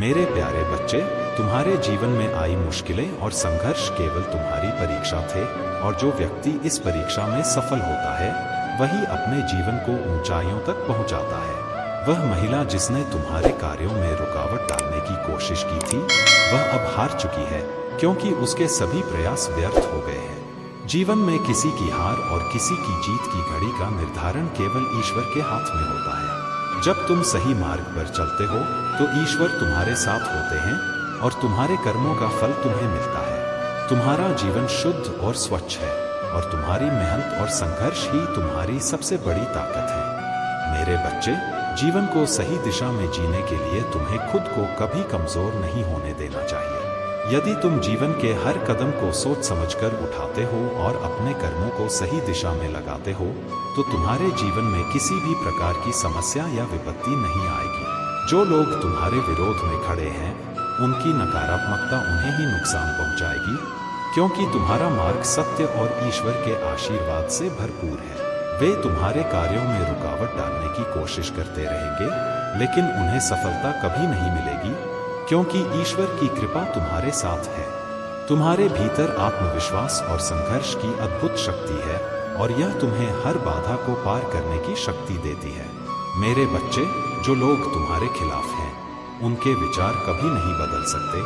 मेरे प्यारे बच्चे, तुम्हारे जीवन में आई मुश्किलें और संघर्ष केवल तुम्हारी परीक्षा थे, और जो व्यक्ति इस परीक्षा में सफल होता है वही अपने जीवन को ऊंचाइयों तक पहुंचाता है। वह महिला जिसने तुम्हारे कार्यों में रुकावट डालने की कोशिश की थी, वह अब हार चुकी है, क्योंकि उसके सभी प्रयास व्यर्थ हो गए हैं। जीवन में किसी की हार और किसी की जीत की घड़ी का निर्धारण केवल ईश्वर के हाथ में होता है। जब तुम सही मार्ग पर चलते हो तो ईश्वर तुम्हारे साथ होते हैं और तुम्हारे कर्मों का फल तुम्हें मिलता है। तुम्हारा जीवन शुद्ध और स्वच्छ है, और तुम्हारी मेहनत और संघर्ष ही तुम्हारी सबसे बड़ी ताकत है। मेरे बच्चे, जीवन को सही दिशा में जीने के लिए तुम्हें खुद को कभी कमजोर नहीं होने देना चाहिए। यदि तुम जीवन के हर कदम को सोच समझकर उठाते हो और अपने कर्मों को सही दिशा में लगाते हो, तो तुम्हारे जीवन में किसी भी प्रकार की समस्या या विपत्ति नहीं आएगी। जो लोग तुम्हारे विरोध में खड़े हैं, उनकी नकारात्मकता उन्हें ही नुकसान पहुंचाएगी, क्योंकि तुम्हारा मार्ग सत्य और ईश्वर के आशीर्वाद से भरपूर है। वे तुम्हारे कार्यों में रुकावट डालने की कोशिश करते रहेंगे, लेकिन उन्हें सफलता कभी नहीं मिलेगी, क्योंकि ईश्वर की कृपा तुम्हारे साथ है। तुम्हारे भीतर आत्मविश्वास और संघर्ष की अद्भुत शक्ति है, और यह तुम्हें हर बाधा को पार करने की शक्ति देती है। मेरे बच्चे, जो लोग तुम्हारे खिलाफ हैं, उनके विचार कभी नहीं बदल सकते,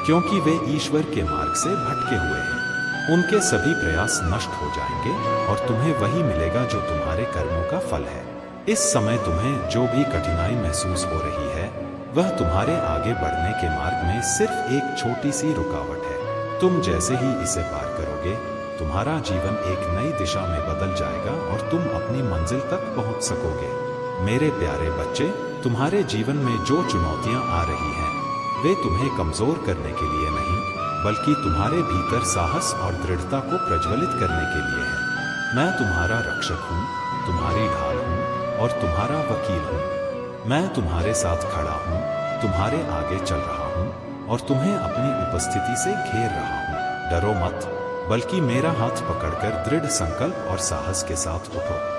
क्योंकि वे ईश्वर के मार्ग से भटके हुए हैं। उनके सभी प्रयास नष्ट हो जाएंगे और तुम्हें वही मिलेगा जो तुम्हारे कर्मों का फल है। इस समय तुम्हें जो भी कठिनाई महसूस हो रही है, वह तुम्हारे आगे बढ़ने के मार्ग में सिर्फ एक छोटी सी रुकावट है। तुम जैसे ही इसे पार करोगे, तुम्हारा जीवन एक नई दिशा में बदल जाएगा और तुम अपनी मंजिल तक पहुंच सकोगे। मेरे प्यारे बच्चे, तुम्हारे जीवन में जो चुनौतियां आ रही हैं, वे तुम्हें कमजोर करने के लिए नहीं, बल्कि तुम्हारे भीतर साहस और दृढ़ता को प्रज्वलित करने के लिए है। मैं तुम्हारा रक्षक हूँ, तुम्हारी ढाल हूँ और तुम्हारा वकील हूँ। मैं तुम्हारे साथ खड़ा हूँ, तुम्हारे आगे चल रहा हूँ और तुम्हें अपनी उपस्थिति से घेर रहा हूँ। डरो मत, बल्कि मेरा हाथ पकड़कर दृढ़ संकल्प और साहस के साथ उठो।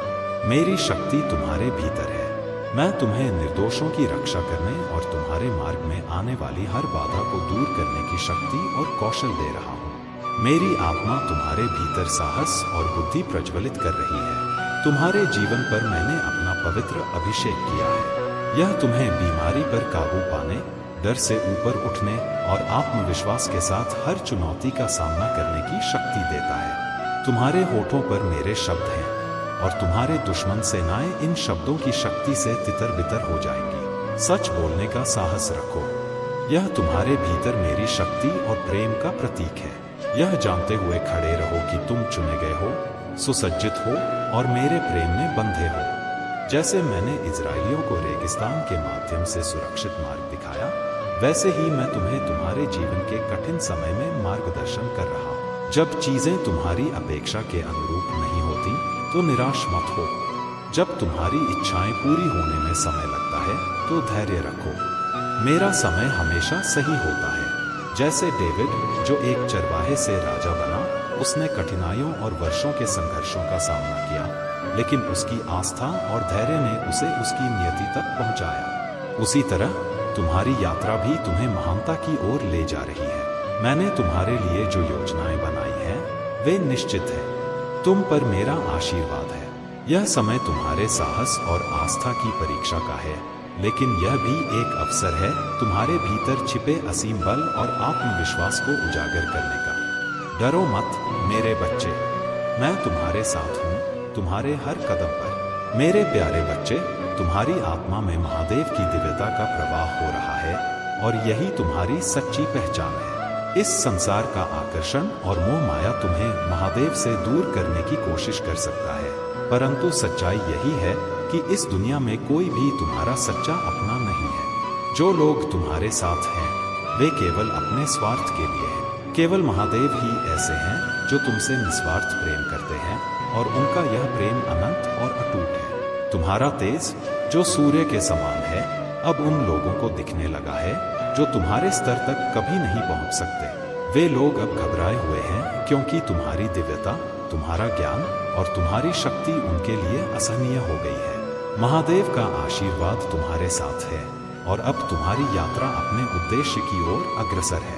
मेरी शक्ति तुम्हारे भीतर है। मैं तुम्हें निर्दोषों की रक्षा करने और तुम्हारे मार्ग में आने वाली हर बाधा को दूर करने की शक्ति और कौशल दे रहा हूँ। मेरी आत्मा तुम्हारे भीतर साहस और बुद्धि प्रज्वलित कर रही है। तुम्हारे जीवन पर मैंने अपना पवित्र अभिषेक किया है। यह तुम्हें बीमारी पर काबू पाने, डर से ऊपर उठने और आत्मविश्वास के साथ हर चुनौती का सामना करने की शक्ति देता है। तुम्हारे होठों पर मेरे शब्द हैं, और तुम्हारे दुश्मन सेनाएं इन शब्दों की शक्ति से तितर-बितर हो जाएंगी। सच बोलने का साहस रखो। यह तुम्हारे भीतर मेरी शक्ति और प्रेम का प्रतीक है। यह जानते हुए खड़े रहो कि तुम चुने गए हो, सुसज्जित हो और मेरे प्रेम में बंधे हो। जैसे मैंने इजरायलियों को रेगिस्तान के माध्यम से सुरक्षित मार्ग दिखाया, वैसे ही मैं तुम्हें तुम्हारे जीवन के कठिन समय में मार्गदर्शन कर रहा हूँ। जब चीजें तुम्हारी अपेक्षा के अनुरूप नहीं होती, तो निराश मत हो। जब तुम्हारी इच्छाएं पूरी होने में समय लगता है, तो धैर्य रखो। मेरा समय हमेशा सही होता है। जैसे डेविड, जो एक चरवाहे से राजा बना, उसने कठिनाइयों और वर्षों के संघर्षों का सामना किया, लेकिन उसकी आस्था और धैर्य ने उसे उसकी नियति तक पहुंचाया। उसी तरह तुम्हारी यात्रा भी तुम्हें महानता की ओर ले जा रही है। मैंने तुम्हारे लिए जो योजनाएं बनाई हैं, वे निश्चित हैं। तुम पर मेरा आशीर्वाद है। यह समय तुम्हारे साहस और आस्था की परीक्षा का है, लेकिन यह भी एक अवसर है तुम्हारे भीतर छिपे असीम बल और आत्मविश्वास को उजागर करने का। डरो मत मेरे बच्चे, मैं तुम्हारे साथ हूँ, तुम्हारे हर कदम पर। मेरे प्यारे बच्चे, तुम्हारी आत्मा में महादेव की दिव्यता का प्रवाह हो रहा है, और यही तुम्हारी सच्ची पहचान है। इस संसार का आकर्षण और मोह माया तुम्हें महादेव से दूर करने की कोशिश कर सकता है, परंतु सच्चाई यही है कि इस दुनिया में कोई भी तुम्हारा सच्चा अपना नहीं है। जो लोग तुम्हारे साथ हैं, वे केवल अपने स्वार्थ के लिए हैं। केवल महादेव ही ऐसे हैं जो तुमसे निस्वार्थ प्रेम करते हैं, और उनका यह प्रेम अनंत और अटूट है। तुम्हारा तेज, जो सूर्य के समान है, अब उन लोगों को दिखने लगा है जो तुम्हारे स्तर तक कभी नहीं पहुंच सकते। वे लोग अब घबराए हुए हैं, क्योंकि तुम्हारी दिव्यता, तुम्हारा ज्ञान और तुम्हारी शक्ति उनके लिए असहनीय हो गई है। महादेव का आशीर्वाद तुम्हारे साथ है। और अब तुम्हारी यात्रा अपने उद्देश्य की ओर अग्रसर है।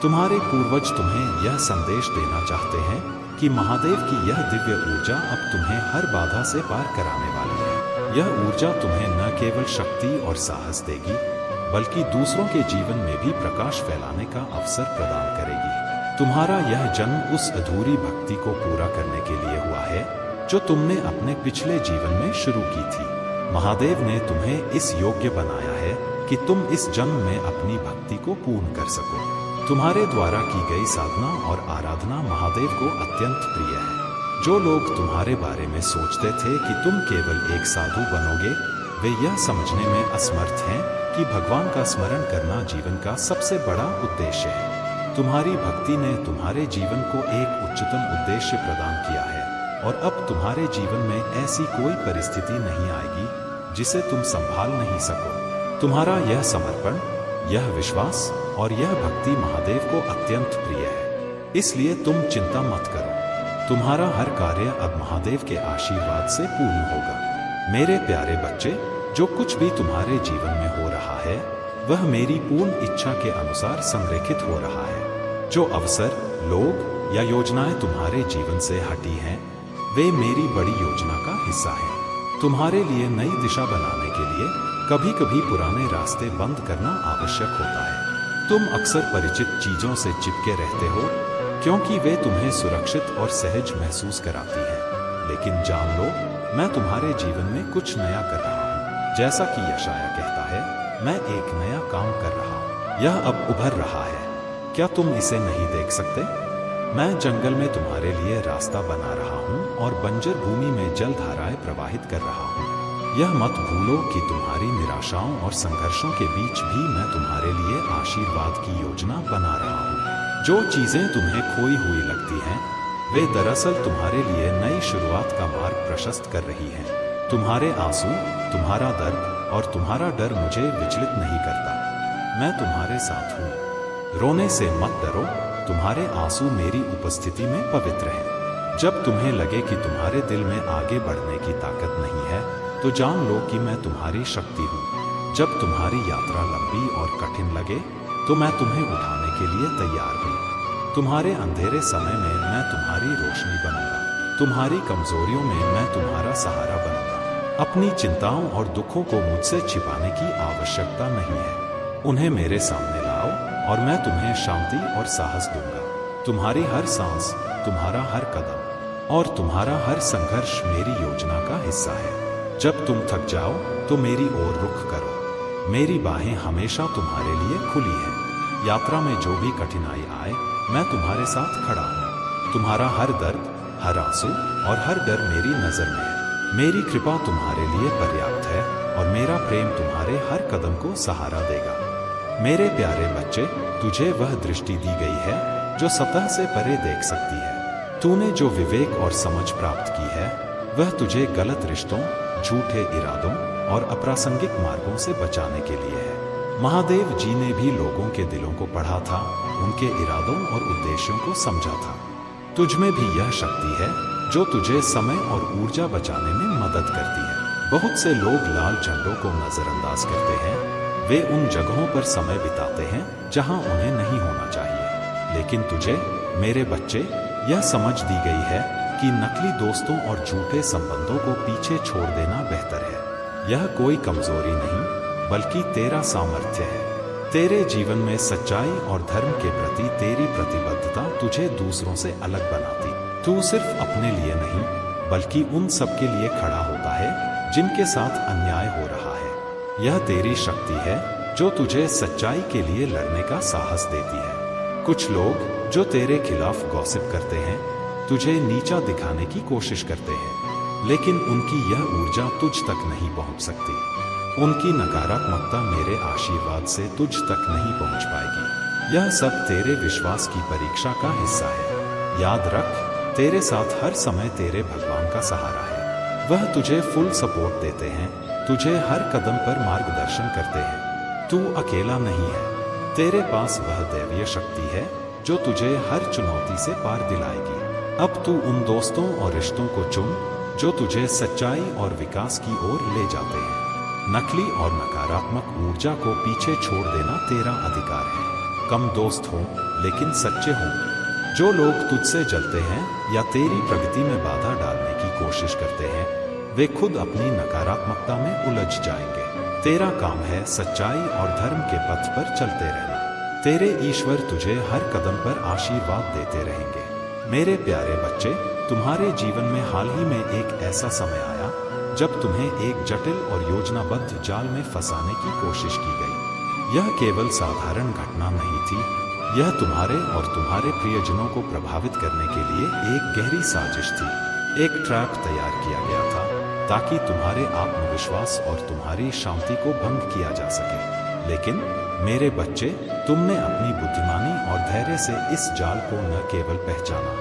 तुम्हारे पूर्वज तुम्हें यह संदेश देना चाहते हैं कि महादेव की यह दिव्य ऊर्जा अब तुम्हें हर बाधा से पार कराने वाली है। यह ऊर्जा तुम्हें न केवल शक्ति और साहस देगी, बल्कि दूसरों के जीवन में भी प्रकाश फैलाने का अवसर प्रदान करेगी। तुम्हारा यह जन्म उस अधूरी भक्ति को पूरा करने के लिए हुआ है जो तुमने अपने पिछले जीवन में शुरू की थी। महादेव ने तुम्हें इस योग्य बनाया है कि तुम इस जन्म में अपनी भक्ति को पूर्ण कर सको। तुम्हारे द्वारा की गई साधना और आराधना महादेव को अत्यंत प्रिय है। जो लोग तुम्हारे बारे में सोचते थे कि तुम केवल एक साधु बनोगे, वे यह समझने में असमर्थ हैं कि भगवान का स्मरण करना जीवन का सबसे बड़ा उद्देश्य है। तुम्हारी भक्ति ने तुम्हारे जीवन को एक उच्चतम उद्देश्य प्रदान किया है और अब तुम्हारे जीवन में ऐसी कोई परिस्थिति नहीं आएगी जिसे तुम संभाल नहीं सको। तुम्हारा यह समर्पण, यह विश्वास और यह भक्ति महादेव को अत्यंत प्रिय है, इसलिए तुम चिंता मत करो। तुम्हारा हर कार्य अब महादेव के आशीर्वाद से पूर्ण होगा। मेरे प्यारे बच्चे, जो कुछ भी तुम्हारे जीवन में हो रहा है वह मेरी पूर्ण इच्छा के अनुसार संरेखित हो रहा है। जो अवसर, लोग या योजनाएं तुम्हारे जीवन से हटी हैं, वे मेरी बड़ी योजना का हिस्सा हैं। तुम्हारे लिए नई दिशा बनाने के लिए कभी कभी पुराने रास्ते बंद करना आवश्यक होता है। तुम अक्सर परिचित चीजों से चिपके रहते हो क्योंकि वे तुम्हें सुरक्षित और सहज महसूस कराती हैं। लेकिन जान लो, मैं तुम्हारे जीवन में कुछ नया कर रहा हूँ। जैसा कि यशाया कहता है, मैं एक नया काम कर रहा हूँ, यह अब उभर रहा है। क्या तुम इसे नहीं देख सकते? मैं जंगल में तुम्हारे लिए रास्ता बना रहा हूँ और बंजर भूमि में जलधाराएं प्रवाहित कर रहा हूँ। यह मत भूलो कि तुम्हारी निराशाओं और संघर्षों के बीच भी मैं तुम्हारे लिए आशीर्वाद की योजना बना रहा हूँ। जो चीजें तुम्हें खोई हुई लगती हैं, वे दरअसल तुम्हारे लिए नई शुरुआत का मार्ग प्रशस्त कर रही हैं। तुम्हारे आंसू, तुम्हारा दर्द और तुम्हारा डर मुझे विचलित नहीं करता। मैं तुम्हारे साथ हूँ। रोने से मत डरो, तुम्हारे आंसू मेरी उपस्थिति में पवित्र हैं। जब तुम्हें लगे कि तुम्हारे दिल में आगे बढ़ने की ताकत नहीं है, तो जान लो कि मैं तुम्हारी शक्ति हूँ। जब तुम्हारी यात्रा लंबी और कठिन लगे, तो मैं तुम्हें उठाने के लिए तैयार हूँ। तुम्हारे अंधेरे समय में मैं तुम्हारी रोशनी बनूंगा। तुम्हारी कमजोरियों में मैं तुम्हारा सहारा बनूंगा। अपनी चिंताओं और दुखों को मुझसे छिपाने की आवश्यकता नहीं है। उन्हें मेरे सामने लाओ और मैं तुम्हें शांति और साहस दूंगा। तुम्हारी हर सांस, तुम्हारा हर कदम और तुम्हारा हर संघर्ष मेरी योजना का हिस्सा है। जब तुम थक जाओ तो मेरी ओर रुख करो। मेरी बाहें हमेशा तुम्हारे लिए खुली हैं। यात्रा में जो भी कठिनाई आए, मैं तुम्हारे साथ खड़ा हूँ। तुम्हारा हर दर्द, हर आंसू और हर डर मेरी नजर में है। मेरी कृपा तुम्हारे लिए पर्याप्त है और मेरा प्रेम तुम्हारे हर कदम को सहारा देगा। मेरे प्यारे बच्चे, तुझे वह दृष्टि दी गई है जो सतह से परे देख सकती है। तूने जो विवेक और समझ प्राप्त की है, वह तुझे गलत रिश्तों, झूठे इरादों और अप्रासंगिक मार्गों से बचाने के लिए है। महादेव जी ने भी लोगों के दिलों को पढ़ा था, उनके इरादों और उद्देश्यों को समझा था। तुझमें भी यह शक्ति है जो तुझे समय और ऊर्जा बचाने में मदद करती है। बहुत से लोग लाल झंडों को नजरअंदाज करते हैं। वे उन जगहों पर समय बिताते हैं जहां उन्हें नहीं होना चाहिए। लेकिन तुझे, मेरे बच्चे, यह समझ दी गई है कि नकली दोस्तों और झूठे संबंधों को पीछे छोड़ देना बेहतर है। यह कोई कमजोरी नहीं, बल्कि तेरा सामर्थ्य है। तेरे जीवन में सच्चाई और धर्म के प्रति तेरी प्रतिबद्धता तुझे दूसरों से अलग बनाती। तू सिर्फ अपने लिए नहीं, बल्कि उन सब के लिए खड़ा होता है जिनके साथ अन्याय हो रहा है। यह तेरी शक्ति है जो तुझे सच्चाई के लिए लड़ने का साहस देती है। कुछ लोग जो तेरे खिलाफ गॉसिप करते हैं, तुझे नीचा दिखाने की कोशिश करते हैं, लेकिन उनकी यह ऊर्जा तुझ तक नहीं पहुंच सकती। उनकी नकारात्मकता मेरे आशीर्वाद से तुझ तक नहीं पहुंच पाएगी। यह सब तेरे विश्वास की परीक्षा का हिस्सा है। याद रख, तेरे साथ हर समय तेरे भगवान का सहारा है। वह तुझे फुल सपोर्ट देते हैं, तुझे हर कदम पर मार्गदर्शन करते हैं। तू अकेला नहीं है। तेरे पास वह दैवीय शक्ति है जो तुझे हर चुनौती से पार दिलाएगी। अब तू उन दोस्तों और रिश्तों को चुन जो तुझे सच्चाई और विकास की ओर ले जाते हैं। नकली और नकारात्मक ऊर्जा को पीछे छोड़ देना तेरा अधिकार है। कम दोस्त हों लेकिन सच्चे हों। जो लोग तुझसे जलते हैं या तेरी प्रगति में बाधा डालने की कोशिश करते हैं, वे खुद अपनी नकारात्मकता में उलझ जाएंगे। तेरा काम है सच्चाई और धर्म के पथ पर चलते रहना। तेरे ईश्वर तुझे हर कदम पर आशीर्वाद देते रहेंगे। मेरे प्यारे बच्चे, तुम्हारे जीवन में हाल ही में एक ऐसा समय आया जब तुम्हें एक जटिल और योजनाबद्ध जाल में फंसाने की कोशिश की गई। यह केवल साधारण घटना नहीं थी, यह तुम्हारे और तुम्हारे प्रियजनों को प्रभावित करने के लिए एक गहरी साजिश थी। एक ट्रैप तैयार किया गया था ताकि तुम्हारे आत्मविश्वास और तुम्हारी शांति को भंग किया जा सके। लेकिन मेरे बच्चे, तुमने अपनी बुद्धिमानी और धैर्य से इस जाल को न केवल पहचाना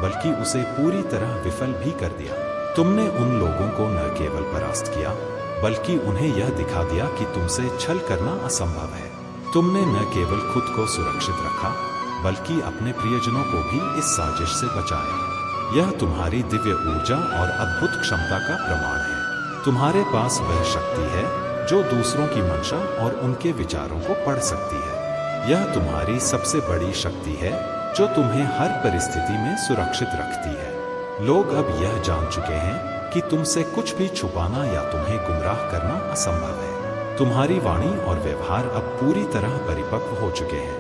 बल्कि उसे पूरी तरह विफल भी कर दिया। तुमने उन लोगों को न केवल परास्त किया बल्कि उन्हें यह दिखा दिया कि तुमसे छल करना असंभव है। तुमने न केवल खुद को सुरक्षित रखा बल्कि अपने प्रियजनों को भी इस साजिश से बचाया। यह तुम्हारी दिव्य ऊर्जा और अद्भुत क्षमता का प्रमाण है। तुम्हारे पास वह शक्ति है जो दूसरों की मंशा और उनके विचारों को पढ़ सकती है। यह तुम्हारी सबसे बड़ी शक्ति है जो तुम्हें हर परिस्थिति में सुरक्षित रखती है। लोग अब यह जान चुके हैं कि तुमसे कुछ भी छुपाना या तुम्हें गुमराह करना असंभव है। तुम्हारी वाणी और व्यवहार अब पूरी तरह परिपक्व हो चुके हैं।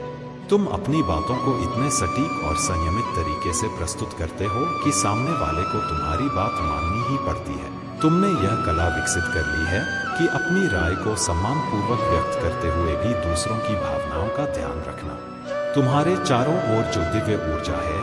तुम अपनी बातों को इतने सटीक और संयमित तरीके से प्रस्तुत करते हो कि सामने वाले को तुम्हारी बात माननी ही पड़ती है। तुमने यह कला विकसित कर ली है कि अपनी राय को सम्मानपूर्वक व्यक्त करते हुए भी दूसरों की भावनाओं का ध्यान रखना। तुम्हारे चारों ओर जो दिव्य ऊर्जा है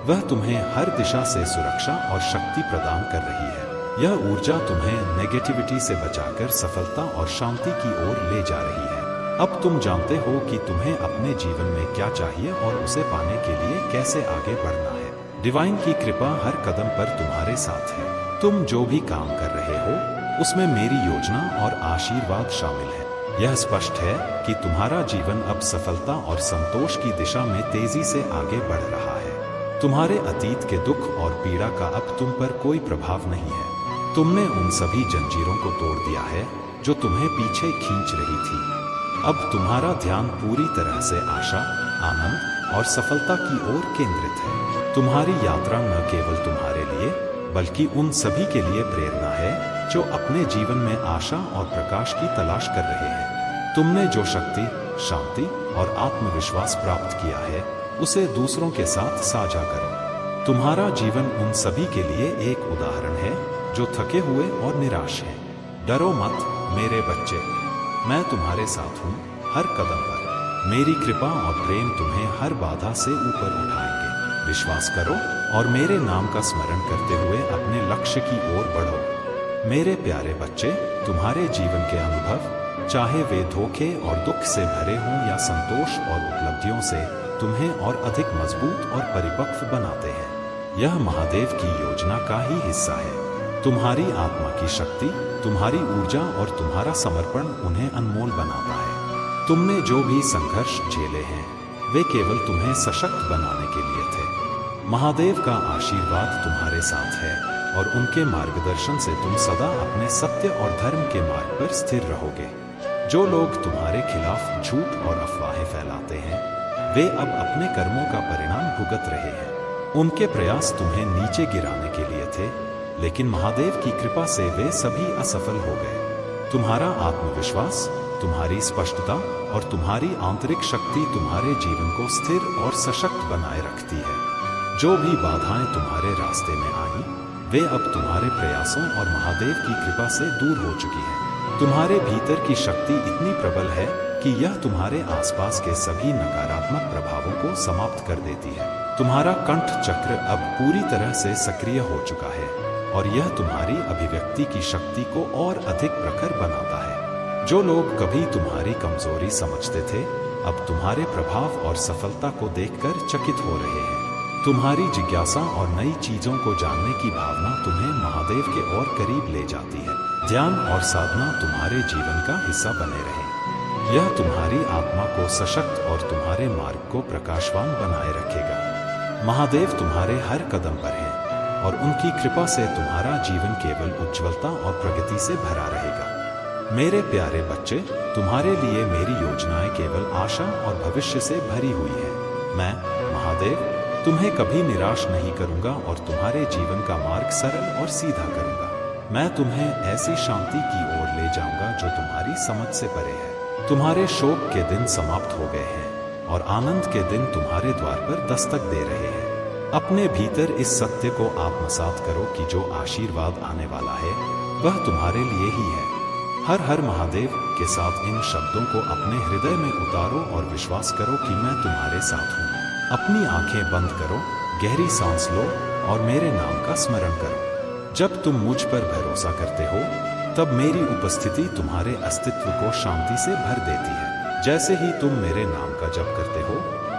वह तुम्हें हर दिशा से सुरक्षा और शक्ति प्रदान कर रही है। यह ऊर्जा तुम्हें नेगेटिविटी से बचाकर सफलता और शांति की ओर ले जा रही है। अब तुम जानते हो कि तुम्हें अपने जीवन में क्या चाहिए और उसे पाने के लिए कैसे आगे बढ़ना है। डिवाइन की कृपा हर कदम पर तुम्हारे साथ है। तुम जो भी काम कर रहे हो उसमें मेरी योजना और आशीर्वाद शामिल है। यह स्पष्ट है कि तुम्हारा जीवन अब सफलता और संतोष की दिशा में तेजी से आगे बढ़ रहा है। तुम्हारे अतीत के दुख और पीड़ा का अब तुम पर कोई प्रभाव नहीं है। तुमने उन सभी जंजीरों को तोड़ दिया है जो तुम्हें पीछे खींच रही थी। अब तुम्हारा ध्यान पूरी तरह से आशा, आनंद और सफलता की ओर केंद्रित है। तुम्हारी यात्रा न केवल तुम्हारे लिए बल्कि उन सभी के लिए प्रेरणा है जो अपने जीवन में आशा और प्रकाश की तलाश कर रहे हैं। तुमने जो शक्ति, शांति और आत्मविश्वास प्राप्त किया है उसे दूसरों के साथ साझा करो। तुम्हारा जीवन उन सभी के लिए एक उदाहरण है जो थके हुए और निराश हैं। डरो मत मेरे बच्चे, मैं तुम्हारे साथ हूँ हर कदम पर। मेरी कृपा और प्रेम तुम्हें हर बाधा से ऊपर उठाएंगे। विश्वास करो और मेरे नाम का स्मरण करते हुए अपने लक्ष्य की ओर बढ़ो। मेरे प्यारे बच्चे, तुम्हारे जीवन के अनुभव, चाहे वे धोखे और दुख से भरे हों या संतोष और उपलब्धियों से, तुम्हें और अधिक मजबूत और परिपक्व बनाते हैं। यह महादेव की योजना का ही हिस्सा है। तुम्हारी आत्मा की शक्ति, तुम्हारी ऊर्जा और तुम्हारा समर्पण उन्हें अनमोल बनाता है। तुमने जो भी संघर्ष झेले हैं वे केवल तुम्हें सशक्त बनाने के लिए थे। महादेव का आशीर्वाद तुम्हारे साथ है और उनके मार्गदर्शन से तुम सदा अपने सत्य और धर्म के मार्ग पर स्थिर रहोगे। जो लोग तुम्हारे खिलाफ झूठ और अफवाहें फैलाते हैं वे अब अपने कर्मों का परिणाम भुगत रहे हैं। उनके प्रयास तुम्हें नीचे गिराने के लिए थे, लेकिन महादेव की कृपा से वे सभी असफल हो गए। तुम्हारा आत्मविश्वास, तुम्हारी स्पष्टता और तुम्हारी आंतरिक शक्ति तुम्हारे जीवन को स्थिर और सशक्त बनाए रखती है। जो भी बाधाएं तुम्हारे रास्ते में आई वे अब तुम्हारे प्रयासों और महादेव की कृपा से दूर हो चुकी हैं। तुम्हारे भीतर की शक्ति इतनी प्रबल है कि यह तुम्हारे आसपास के सभी नकारात्मक प्रभावों को समाप्त कर देती है। तुम्हारा कंठ चक्र अब पूरी तरह से सक्रिय हो चुका है और यह तुम्हारी अभिव्यक्ति की शक्ति को और अधिक प्रखर बनाता है। जो लोग कभी तुम्हारी कमजोरी समझते थे अब तुम्हारे प्रभाव और सफलता को देखकर चकित हो रहे हैं। तुम्हारी जिज्ञासा और नई चीजों को जानने की भावना तुम्हें महादेव के और करीब ले जाती है। ध्यान और साधना तुम्हारे जीवन का हिस्सा बने रहे। यह तुम्हारी आत्मा को सशक्त और तुम्हारे मार्ग को प्रकाशवान बनाए रखेगा। महादेव तुम्हारे हर कदम पर है और उनकी कृपा से तुम्हारा जीवन केवल उज्ज्वलता और प्रगति से भरा रहेगा। मेरे प्यारे बच्चे, तुम्हारे लिए मेरी योजनाएं केवल आशा और भविष्य से भरी हुई है। मैं महादेव तुम्हें कभी निराश नहीं करूंगा और तुम्हारे जीवन का मार्ग सरल और सीधा करूंगा। मैं तुम्हें ऐसी शांति की ओर ले जाऊंगा जो तुम्हारी समझ से परे है। तुम्हारे शोक के दिन समाप्त हो गए हैं और आनंद के दिन तुम्हारे द्वार पर दस्तक दे रहे हैं। अपने भीतर इस सत्य को आत्मसात करो कि जो आशीर्वाद आने वाला है वह तुम्हारे लिए ही है। हर हर महादेव के साथ इन शब्दों को अपने हृदय में उतारो और विश्वास करो कि मैं तुम्हारे साथ हूँ। अपनी आंखें बंद करो, गहरी सांस लो और मेरे नाम का स्मरण करो। जब तुम मुझ पर भरोसा करते हो तब मेरी उपस्थिति तुम्हारे अस्तित्व को शांति से भर देती है। जैसे ही तुम मेरे नाम का जप करते हो,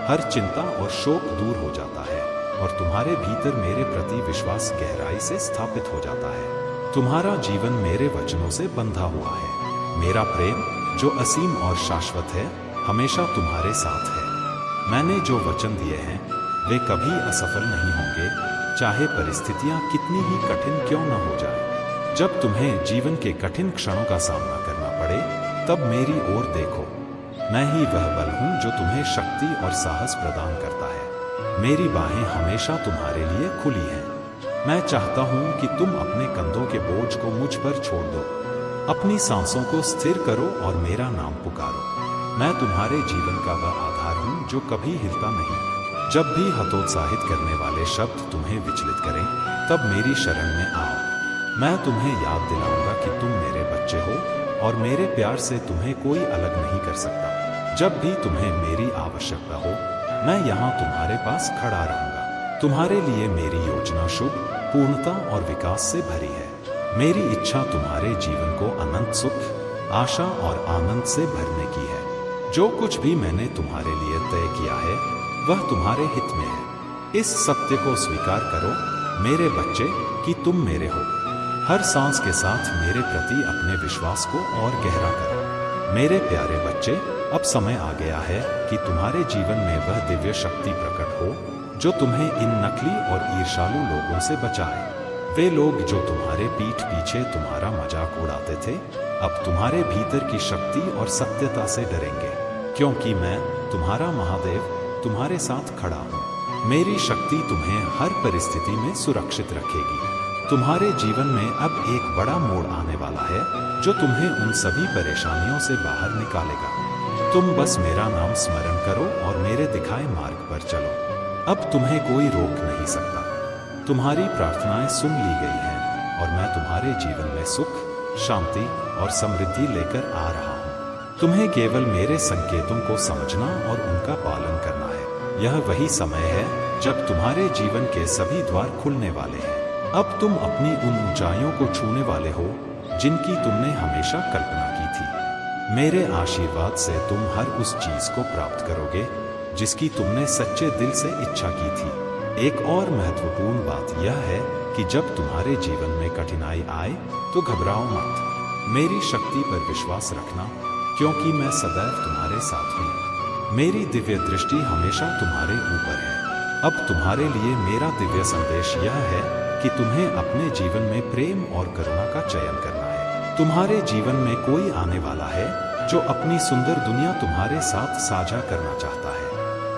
हर चिंता और शोक दूर हो जाता है और तुम्हारे भीतर मेरे प्रति विश्वास गहराई से स्थापित हो जाता है। तुम्हारा जीवन मेरे वचनों से बंधा हुआ है। मेरा प्रेम जो असीम और शाश्वत है हमेशा तुम्हारे साथ है। मैंने जो वचन दिए हैं वे कभी असफल नहीं होंगे, चाहे परिस्थितियां कितनी ही कठिन क्यों न हो जाए। जब तुम्हें जीवन के कठिन क्षणों का सामना करना पड़े तब मेरी ओर देखो। मैं ही वह बल हूं जो तुम्हें शक्ति और साहस प्रदान करता है। मेरी बाहें हमेशा तुम्हारे लिए खुली हैं। मैं चाहता हूं कि तुम अपने कंधों के बोझ को मुझ पर छोड़ दो, अपनी सांसों को स्थिर करो और मेरा नाम पुकारो। मैं तुम्हारे जीवन का वह आधार हूं जो कभी हिलता नहीं। जब भी हतोत्साहित करने वाले शब्द तुम्हें विचलित करें तब मेरी शरण में आओ। मैं तुम्हें याद दिलाऊंगा कि तुम मेरे बच्चे हो और मेरे प्यार से तुम्हें कोई अलग नहीं कर सकता। जब भी तुम्हें मेरी आवश्यकता हो मैं यहाँ तुम्हारे पास खड़ा रहूंगा। तुम्हारे लिए मेरी योजना शुभ, पूर्णता और विकास से भरी है। मेरी इच्छा तुम्हारे जीवन को अनंत सुख, आशा और आनंद से भरने की है। जो कुछ भी मैंने तुम्हारे लिए तय किया है वह तुम्हारे हित में है। इस सत्य को स्वीकार करो मेरे बच्चे कि तुम मेरे हो। हर सांस के साथ मेरे प्रति अपने विश्वास को और गहरा करो। मेरे प्यारे बच्चे, अब समय आ गया है कि तुम्हारे जीवन में वह दिव्य शक्ति प्रकट हो जो तुम्हें इन नकली और ईर्ष्यालु लोगों से बचाए। वे लोग जो तुम्हारे पीठ पीछे तुम्हारा मजाक उड़ाते थे अब तुम्हारे भीतर की शक्ति और सत्यता से डरेंगे, क्योंकि मैं तुम्हारा महादेव तुम्हारे साथ खड़ा हूँ। मेरी शक्ति तुम्हें हर परिस्थिति में सुरक्षित रखेगी। तुम्हारे जीवन में अब एक बड़ा मोड़ आने वाला है जो तुम्हें उन सभी परेशानियों से बाहर निकालेगा। तुम बस मेरा नाम स्मरण करो और मेरे दिखाए मार्ग पर चलो। अब तुम्हें कोई रोक नहीं सकता। तुम्हारी प्रार्थनाएं सुन ली गई हैं और मैं तुम्हारे जीवन में सुख, शांति और समृद्धि लेकर आ रहा हूँ। तुम्हें केवल मेरे संकेतों को समझना और उनका पालन करना है। यह वही समय है जब तुम्हारे जीवन के सभी द्वार खुलने वाले हैं। अब तुम अपनी उन ऊंचाइयों को छूने वाले हो जिनकी तुमने हमेशा कल्पना की थी। मेरे आशीर्वाद से तुम हर उस चीज को प्राप्त करोगे जिसकी तुमने सच्चे दिल से इच्छा की थी। एक और महत्वपूर्ण बात यह है कि जब तुम्हारे जीवन में कठिनाई आए तो घबराओ मत। मेरी शक्ति पर विश्वास रखना, क्योंकि मैं सदैव तुम्हारे साथ हूँ। मेरी दिव्य दृष्टि हमेशा तुम्हारे ऊपर है। अब तुम्हारे लिए मेरा दिव्य संदेश यह है कि तुम्हें अपने जीवन में प्रेम और करुणा का चयन करना है। तुम्हारे जीवन में कोई आने वाला है जो अपनी सुंदर दुनिया तुम्हारे साथ साझा करना चाहता है।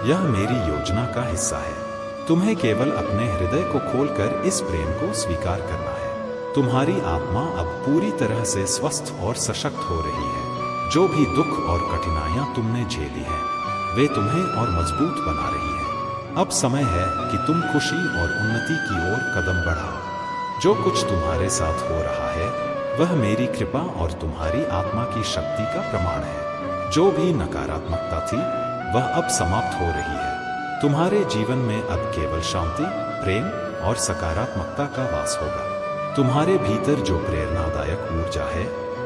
यह मेरी योजना का हिस्सा है। तुम्हें केवल अपने हृदय को खोलकर इस प्रेम को स्वीकार करना है। तुम्हारी आत्मा अब पूरी तरह से स्वस्थ और सशक्त हो रही है। जो भी दुख और कठिनाइयां तुमने झेली हैं, वे तुम्हें और मजबूत बना रही है। अब समय है कि तुम खुशी और उन्नति की ओर कदम बढ़ाओ। जो कुछ तुम्हारे साथ हो रहा है वह मेरी कृपा और तुम्हारी आत्मा की शक्ति का प्रमाण है। जो भी नकारात्मकता थी वह अब समाप्त हो रही है। तुम्हारे जीवन में अब केवल शांति, प्रेम और सकारात्मकता का वास होगा। तुम्हारे भीतर जो प्रेरणादायक ऊर्जा है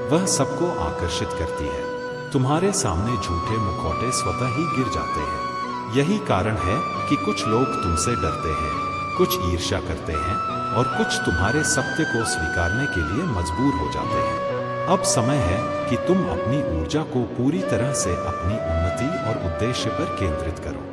वह सबको आकर्षित करती है। तुम्हारे सामने झूठे मुखौटे स्वतः ही गिर जाते हैं। यही कारण है कि कुछ लोग तुमसे डरते हैं, कुछ ईर्ष्या करते हैं और कुछ तुम्हारे सत्य को स्वीकारने के लिए मजबूर हो जाते हैं। अब समय है कि तुम अपनी ऊर्जा को पूरी तरह से अपनी उन्नति और उद्देश्य पर केंद्रित करो।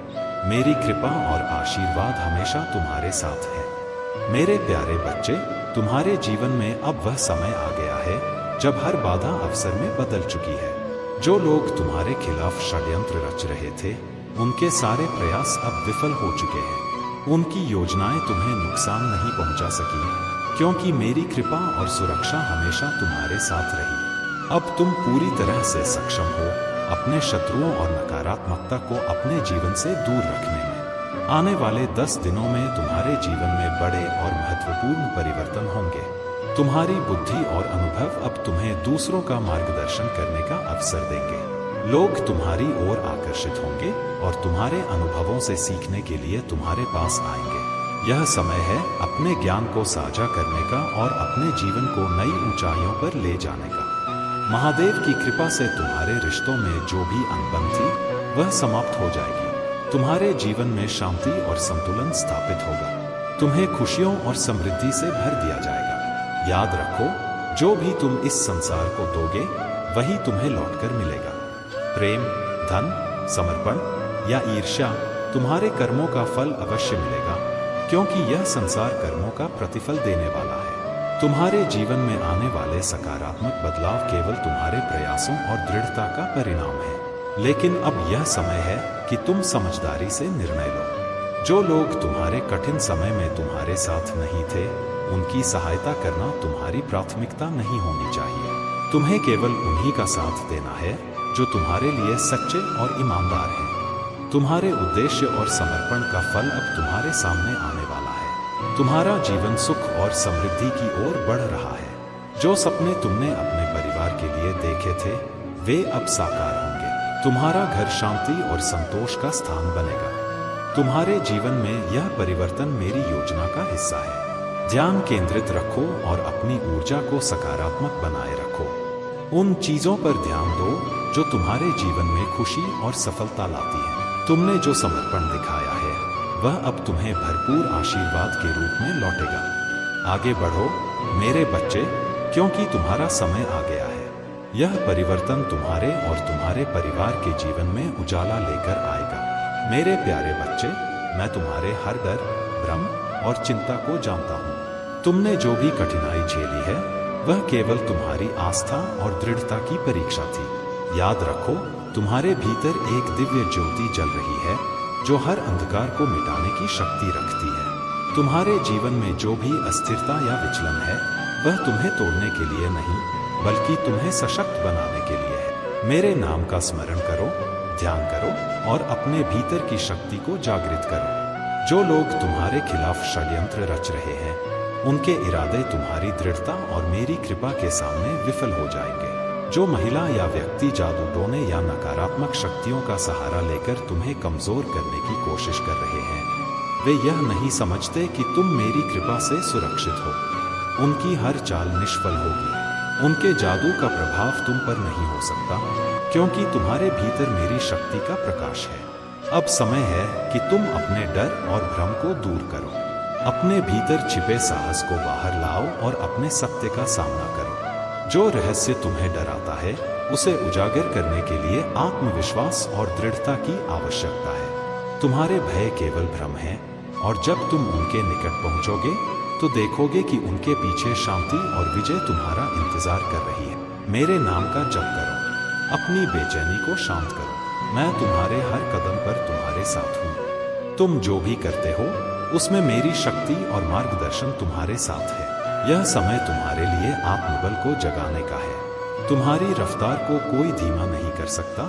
मेरी कृपा और आशीर्वाद हमेशा तुम्हारे साथ है। मेरे प्यारे बच्चे, तुम्हारे जीवन में अब वह समय आ गया है जब हर बाधा अवसर में बदल चुकी है। जो लोग तुम्हारे खिलाफ षड्यंत्र रच रहे थे, उनके सारे प्रयास अब विफल हो चुके हैं। उनकी योजनाएं तुम्हें नुकसान नहीं पहुंचा सकी, क्योंकि मेरी कृपा और सुरक्षा हमेशा तुम्हारे साथ रही। अब तुम पूरी तरह से सक्षम हो अपने शत्रुओं और नकारात्मकता को अपने जीवन से दूर रखने में। आने वाले 10 दिनों में तुम्हारे जीवन में बड़े और महत्वपूर्ण परिवर्तन होंगे। तुम्हारी बुद्धि और अनुभव अब तुम्हें दूसरों का मार्गदर्शन करने का अवसर देंगे। लोग तुम्हारी ओर आकर्षित होंगे और तुम्हारे अनुभवों से सीखने के लिए तुम्हारे पास आएंगे। यह समय है अपने ज्ञान को साझा करने का और अपने जीवन को नई ऊंचाइयों पर ले जाने का। महादेव की कृपा से तुम्हारे रिश्तों में जो भी अनबन थी, वह समाप्त हो जाएगी। तुम्हारे जीवन में शांति और संतुलन स्थापित होगा। तुम्हें खुशियों और समृद्धि से भर दिया जाएगा। याद रखो, जो भी तुम इस संसार को दोगे, वही तुम्हें लौटकर मिलेगा। प्रेम, धन, समर्पण या ईर्ष्या, तुम्हारे कर्मों का फल अवश्य मिलेगा, क्योंकि यह संसार कर्मों का प्रतिफल देने वाला है। तुम्हारे जीवन में आने वाले सकारात्मक बदलाव केवल तुम्हारे प्रयासों और दृढ़ता का परिणाम है। लेकिन अब यह समय है कि तुम समझदारी से निर्णय लो। जो लोग तुम्हारे कठिन समय में तुम्हारे साथ नहीं थे, उनकी सहायता करना तुम्हारी प्राथमिकता नहीं होनी चाहिए। तुम्हें केवल उन्हीं का साथ देना है जो तुम्हारे लिए सच्चे और ईमानदार हैं। तुम्हारे उद्देश्य और समर्पण का फल अब तुम्हारे सामने आने वाला है। तुम्हारा जीवन सुख और समृद्धि की ओर बढ़ रहा है। जो सपने तुमने अपने परिवार के लिए देखे थे, वे अब साकार होंगे। तुम्हारा घर शांति और संतोष का स्थान बनेगा। तुम्हारे जीवन में यह परिवर्तन मेरी योजना का हिस्सा है। ध्यान केंद्रित रखो और अपनी ऊर्जा को सकारात्मक बनाए रखो। उन चीजों पर ध्यान दो जो तुम्हारे जीवन में खुशी और सफलता लाती है। तुमने जो समर्पण दिखाया है, वह अब तुम्हें भरपूर आशीर्वाद के रूप में लौटेगा। आगे बढ़ो मेरे बच्चे, क्योंकि तुम्हारा समय आ गया है। यह परिवर्तन तुम्हारे और तुम्हारे परिवार के जीवन में उजाला लेकर आएगा। मेरे प्यारे बच्चे, मैं तुम्हारे हर डर, भ्रम और चिंता को जानता हूँ। तुमने जो भी कठिनाई झेली है, वह केवल तुम्हारी आस्था और दृढ़ता की परीक्षा थी। याद रखो, तुम्हारे भीतर एक दिव्य ज्योति जल रही है, जो हर अंधकार को मिटाने की शक्ति रखती है। तुम्हारे जीवन में जो भी अस्थिरता या विचलन है, वह तुम्हें तोड़ने के लिए नहीं, बल्कि तुम्हें सशक्त बनाने के लिए है। मेरे नाम का स्मरण करो, ध्यान करो और अपने भीतर की शक्ति को जागृत करो। जो लोग तुम्हारे खिलाफ षड्यंत्र रच रहे हैं, उनके इरादे तुम्हारी दृढ़ता और मेरी कृपा के सामने विफल हो जाएंगे। जो महिला या व्यक्ति जादू टोने या नकारात्मक शक्तियों का सहारा लेकर तुम्हें कमजोर करने की कोशिश कर रहे हैं, वे यह नहीं समझते कि तुम मेरी कृपा से सुरक्षित हो। उनकी हर चाल निष्फल होगी। उनके जादू का प्रभाव तुम पर नहीं हो सकता, क्योंकि तुम्हारे भीतर मेरी शक्ति का प्रकाश है। अब समय है कि तुम अपने डर और भ्रम को दूर करो। अपने भीतर छिपे साहस को बाहर लाओ और अपने सत्य का सामना करो। जो रहस्य तुम्हें डराता है, उसे उजागर करने के लिए आत्मविश्वास और दृढ़ता की आवश्यकता है। तुम्हारे भय केवल भ्रम है, और जब तुम उनके निकट पहुंचोगे, तो देखोगे कि उनके पीछे शांति और विजय तुम्हारा इंतजार कर रही है। मेरे नाम का जप करो, अपनी बेचैनी को शांत करो। मैं तुम्हारे हर कदम पर तुम्हारे साथ हूँ। तुम जो भी करते हो, उसमें मेरी शक्ति और मार्गदर्शन तुम्हारे साथ है। यह समय तुम्हारे लिए आत्मबल को जगाने का है। तुम्हारी रफ्तार को कोई धीमा नहीं कर सकता।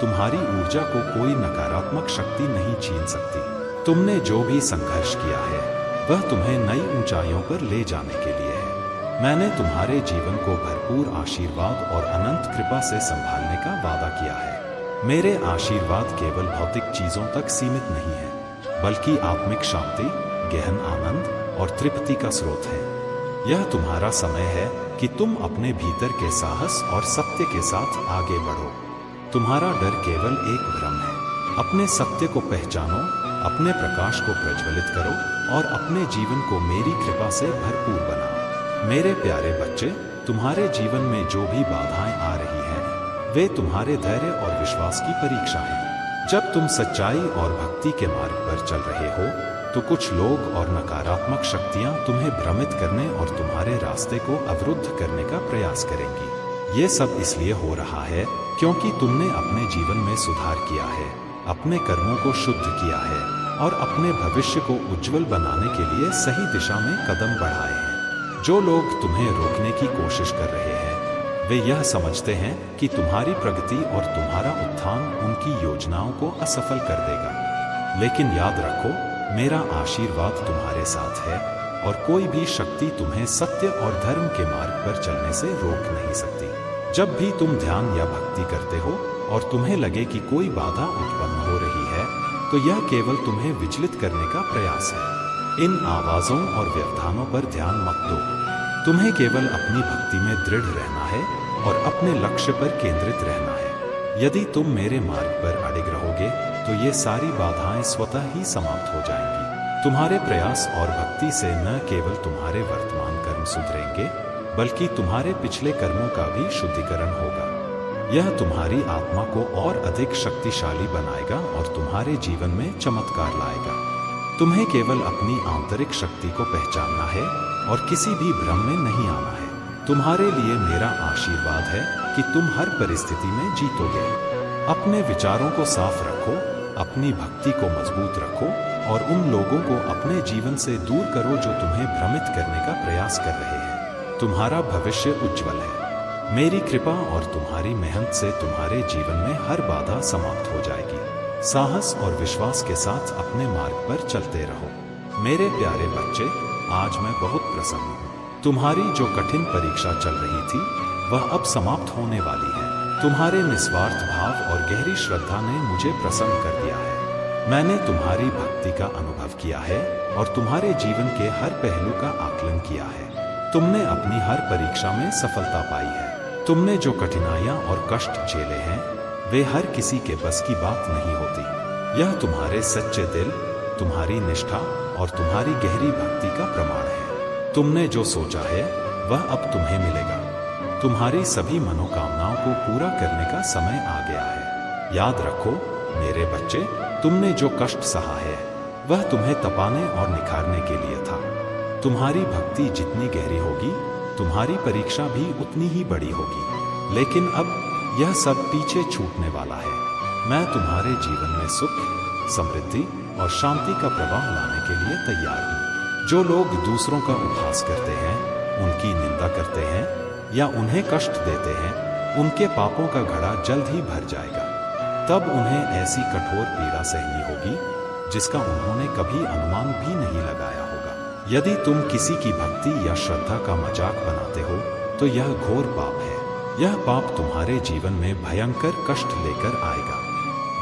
तुम्हारी ऊर्जा को कोई नकारात्मक शक्ति नहीं छीन सकती। तुमने जो भी संघर्ष किया है, वह तुम्हें नई ऊंचाइयों पर ले जाने के लिए है। मैंने तुम्हारे जीवन को भरपूर आशीर्वाद और अनंत कृपा से संभालने का वादा किया है। मेरे आशीर्वाद केवल भौतिक चीजों तक सीमित नहीं है, बल्कि आत्मिक शांति, गहन आनंद और तृप्ति का स्रोत है। यह तुम्हारा समय है कि तुम अपने भीतर के साहस और सत्य के साथ आगे बढ़ो। तुम्हारा डर केवल एक भ्रम है। अपने सत्य को पहचानो, अपने प्रकाश को प्रज्वलित करो और अपने जीवन को मेरी कृपा से भरपूर बनाओ। मेरे प्यारे बच्चे, तुम्हारे जीवन में जो भी बाधाएं आ रही हैं, वे तुम्हारे धैर्य और विश्वास की परीक्षा है। जब तुम सच्चाई और भक्ति के मार्ग पर चल रहे हो, तो कुछ लोग और नकारात्मक शक्तियां तुम्हें भ्रमित करने और तुम्हारे रास्ते को अवरुद्ध करने का प्रयास करेंगी। ये सब इसलिए हो रहा है क्योंकि तुमने अपने जीवन में सुधार किया है, अपने कर्मों को शुद्ध किया है और अपने भविष्य को उज्जवल बनाने के लिए सही दिशा में कदम बढ़ाए हैं। जो लोग तुम्हें रोकने की कोशिश कर रहे हैं वे यह समझते हैं कि तुम्हारी प्रगति और तुम्हारा उत्थान उनकी योजनाओं को असफल कर देगा। लेकिन याद रखो, मेरा आशीर्वाद तुम्हारे साथ है और कोई भी शक्ति तुम्हें सत्य और धर्म के मार्ग पर चलने से रोक नहीं सकती। जब भी तुम ध्यान या भक्ति करते हो और तुम्हें लगे कि कोई बाधा उत्पन्न हो रही है, तो यह केवल तुम्हें विचलित करने का प्रयास है। इन आवाजों और व्यवधानों पर ध्यान मत दो। तुम्हें केवल अपनी भक्ति में दृढ़ रहना है और अपने लक्ष्य पर केंद्रित रहना है। यदि तुम मेरे मार्ग पर अडिग रहोगे तो ये सारी बाधाएं स्वतः ही समाप्त हो जाएंगी। तुम्हारे प्रयास और भक्ति से न केवल तुम्हारे वर्तमान कर्म सुधरेंगे बल्कि तुम्हारे पिछले कर्मों का भी शुद्धिकरण होगा। यह तुम्हारी आत्मा को और अधिक शक्तिशाली बनाएगा और तुम्हारे जीवन में चमत्कार लाएगा। तुम्हें केवल अपनी आंतरिक शक्ति को पहचानना है और किसी भी भ्रम में नहीं आना है। तुम्हारे लिए मेरा आशीर्वाद है कि तुम हर परिस्थिति में जीतोगे। अपने विचारों को साफ रखो, अपनी भक्ति को मजबूत रखो और उन लोगों को अपने जीवन से दूर करो जो तुम्हें भ्रमित करने का प्रयास कर रहे हैं। तुम्हारा भविष्य उज्जवल है। मेरी कृपा और तुम्हारी मेहनत से तुम्हारे जीवन में हर बाधा समाप्त हो जाएगी। साहस और विश्वास के साथ अपने मार्ग पर चलते रहो। मेरे प्यारे बच्चे, आज मैं बहुत प्रसन्न हूँ। तुम्हारी जो कठिन परीक्षा चल रही थी वह अब समाप्त होने वाली है। तुम्हारे निस्वार्थ भाव और गहरी श्रद्धा ने मुझे प्रसन्न कर दिया है। मैंने तुम्हारी भक्ति का अनुभव किया है और तुम्हारे जीवन के हर पहलू का आकलन किया है। तुमने अपनी हर परीक्षा में सफलता पाई है। तुमने जो कठिनाइयां और कष्ट झेले हैं वे हर किसी के बस की बात नहीं होती। यह तुम्हारे सच्चे दिल, तुम्हारी निष्ठा और तुम्हारी गहरी भक्ति का प्रमाण है। तुमने जो सोचा है वह अब तुम्हें मिलेगा। तुम्हारी सभी मनोकामनाओं को पूरा करने का समय आ गया है। याद रखो मेरे बच्चे, तुमने जो कष्ट सहा है वह तुम्हें तपाने और निखारने के लिए था। तुम्हारी भक्ति जितनी गहरी होगी तुम्हारी परीक्षा भी उतनी ही बड़ी होगी। लेकिन अब यह सब पीछे छूटने वाला है। मैं तुम्हारे जीवन में सुख, समृद्धि और शांति का प्रवाह लाने के लिए तैयार हूँ। जो लोग दूसरों का उपहास करते हैं, उनकी निंदा करते हैं या उन्हें कष्ट देते हैं, उनके पापों का घड़ा जल्द ही भर जाएगा। तब उन्हें ऐसी कठोर पीड़ा सहनी होगी जिसका उन्होंने कभी अनुमान भी नहीं लगाया होगा। यदि तुम किसी की भक्ति या श्रद्धा का मजाक बनाते हो तो यह घोर पाप है। यह पाप तुम्हारे जीवन में भयंकर कष्ट लेकर आएगा।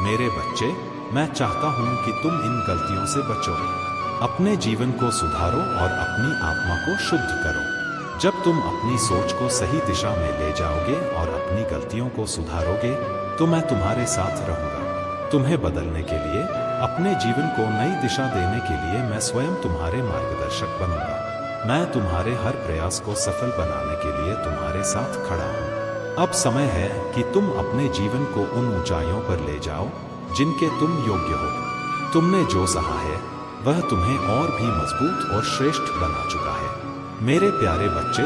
मेरे बच्चे, मैं चाहता हूं कि तुम इन गलतियों से बचो। अपने जीवन को सुधारो और अपनी आत्मा को शुद्ध करो। जब तुम अपनी सोच को सही दिशा में ले जाओगे और अपनी गलतियों को सुधारोगे तो मैं तुम्हारे साथ रहूंगा। तुम्हें बदलने के लिए, अपने जीवन को नई दिशा देने के लिए मैं स्वयं तुम्हारे मार्गदर्शक बनूंगा। मैं तुम्हारे हर प्रयास को सफल बनाने के लिए तुम्हारे साथ खड़ा हूँ। अब समय है कि तुम अपने जीवन को उन ऊंचाइयों पर ले जाओ जिनके तुम योग्य हो। तुमने जो सहा है वह तुम्हें और भी मजबूत और श्रेष्ठ बना चुका है। मेरे प्यारे बच्चे,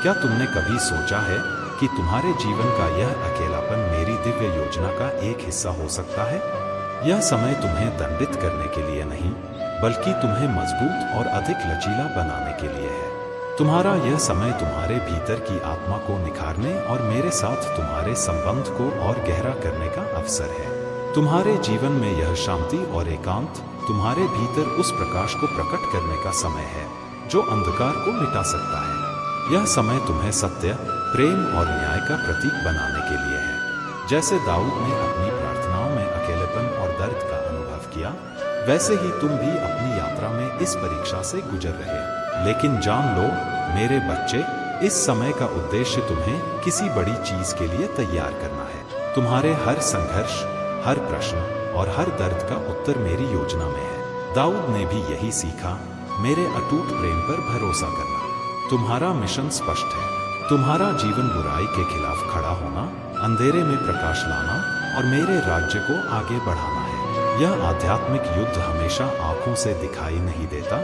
क्या तुमने कभी सोचा है कि तुम्हारे जीवन का यह अकेलापन मेरी दिव्य योजना का एक हिस्सा हो सकता है? यह समय तुम्हें दंडित करने के लिए नहीं बल्कि तुम्हें मजबूत और अधिक लचीला बनाने के लिए है। तुम्हारा यह समय तुम्हारे भीतर की आत्मा को निखारने और मेरे साथ तुम्हारे संबंध को और गहरा करने का अवसर है। तुम्हारे जीवन में यह शांति और एकांत तुम्हारे भीतर उस प्रकाश को प्रकट करने का समय है जो अंधकार को मिटा सकता है। यह समय तुम्हें सत्य, प्रेम और न्याय का प्रतीक बनाने के लिए है। जैसे दाऊद ने अपनी प्रार्थनाओं में अकेलेपन और दर्द का अनुभव किया, वैसे ही तुम भी अपनी यात्रा में इस परीक्षा से गुजर रहे। लेकिन जान लो मेरे बच्चे, इस समय का उद्देश्य तुम्हें किसी बड़ी चीज के लिए तैयार करना है। तुम्हारे हर संघर्ष, हर प्रश्न और हर दर्द का उत्तर मेरी योजना में है। दाऊद ने भी यही सीखा, मेरे अटूट प्रेम पर भरोसा करना। तुम्हारा मिशन स्पष्ट है। तुम्हारा जीवन बुराई के खिलाफ खड़ा होना, अंधेरे में प्रकाश लाना और मेरे राज्य को आगे बढ़ाना है। यह आध्यात्मिक युद्ध हमेशा आंखों से दिखाई नहीं देता,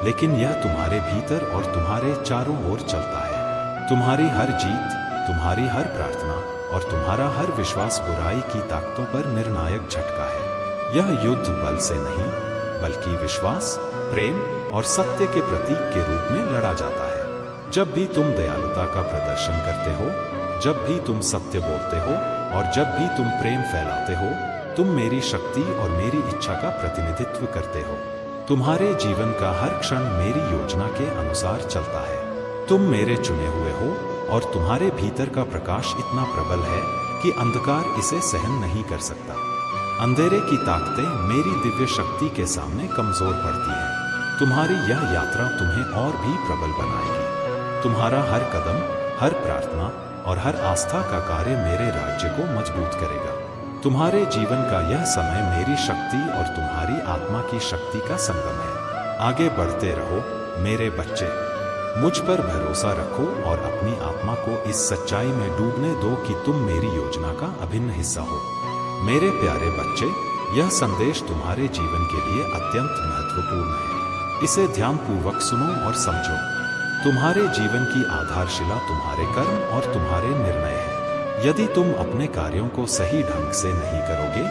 लेकिन यह तुम्हारे भीतर और तुम्हारे चारों ओर चलता है। तुम्हारी हर जीत, तुम्हारी हर प्रार्थना और तुम्हारा हर विश्वास बुराई की ताकतों पर निर्णायक झटका है। यह युद्ध बल से नहीं, बल्कि विश्वास, प्रेम और सत्य के प्रतीक के रूप में लड़ा जाता है। जब भी तुम दयालुता का प्रदर्शन करते हो, जब भी तुम सत्य बोलते हो और जब भी तुम प्रेम फैलाते हो, तुम मेरी शक्ति और मेरी इच्छा का प्रतिनिधित्व करते हो। तुम्हारे जीवन का हर क्षण मेरी योजना के अनुसार चलता है। तुम मेरे चुने हुए हो और तुम्हारे भीतर का प्रकाश इतना प्रबल है कि अंधकार इसे सहन नहीं कर सकता। अंधेरे की ताकतें मेरी दिव्य शक्ति के सामने कमजोर पड़ती हैं। तुम्हारी यह यात्रा तुम्हें और भी प्रबल बनाएगी। तुम्हारा हर कदम, हर प्रार्थना और हर आस्था का कार्य मेरे राज्य को मजबूत करेगा। तुम्हारे जीवन का यह समय मेरी शक्ति और तुम्हारी आत्मा की शक्ति का संगम है। आगे बढ़ते रहो मेरे बच्चे। मुझ पर भरोसा रखो और अपनी आत्मा को इस सच्चाई में डूबने दो कि तुम मेरी योजना का अभिन्न हिस्सा हो। मेरे प्यारे बच्चे, यह संदेश तुम्हारे जीवन के लिए अत्यंत महत्वपूर्ण है। इसे ध्यानपूर्वक सुनो और समझो। तुम्हारे जीवन की आधारशिला तुम्हारे कर्म और तुम्हारे निर्णय हैं। यदि तुम अपने कार्यों को सही ढंग से नहीं करोगे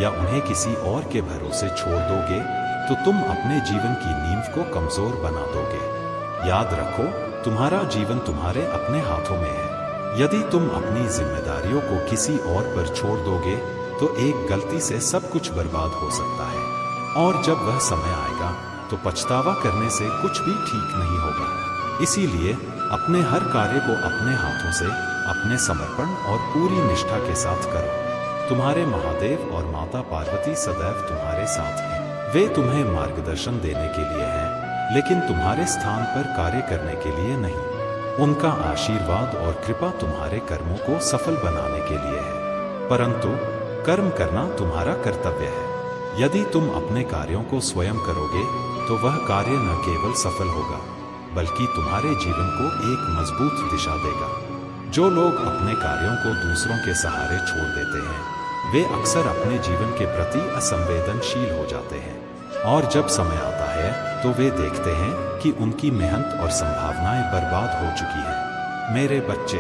या उन्हें किसी और के भरोसे छोड़ दोगे, तो तुम अपने जीवन की नींव को कमजोर बना दोगे। याद रखो, तुम्हारा जीवन तुम्हारे अपने हाथों में है। यदि तुम अपनी जिम्मेदारियों को किसी और पर छोड़ दोगे, तो एक गलती से सब कुछ बर्बाद हो सकता है। और जब वह समय आएगा, तो पछतावा करने से कुछ भी ठीक नहीं होगा। इसीलिए अपने हर कार्य को अपने हाथों से, अपने समर्पण और पूरी निष्ठा के साथ करो। तुम्हारे महादेव और माता पार्वती सदैव तुम्हारे साथ हैं। वे तुम्हें मार्गदर्शन देने के लिए हैं, लेकिन तुम्हारे स्थान पर कार्य करने के लिए नहीं। उनका आशीर्वाद और कृपा तुम्हारे कर्मों को सफल बनाने के लिए है। परंतु कर्म करना तुम्हारा कर्तव्य है। यदि तुम अपने कार्यों को स्वयं करोगे, तो वह कार्य न केवल सफल होगा, बल्कि तुम्हारे जीवन को एक मजबूत दिशा देगा। जो लोग अपने कार्यों को दूसरों के सहारे छोड़ देते हैं, वे अक्सर अपने जीवन के प्रति असंवेदनशील हो जाते हैं। और जब समय आता है, तो वे देखते हैं कि उनकी मेहनत और संभावनाएं बर्बाद हो चुकी हैं। मेरे बच्चे,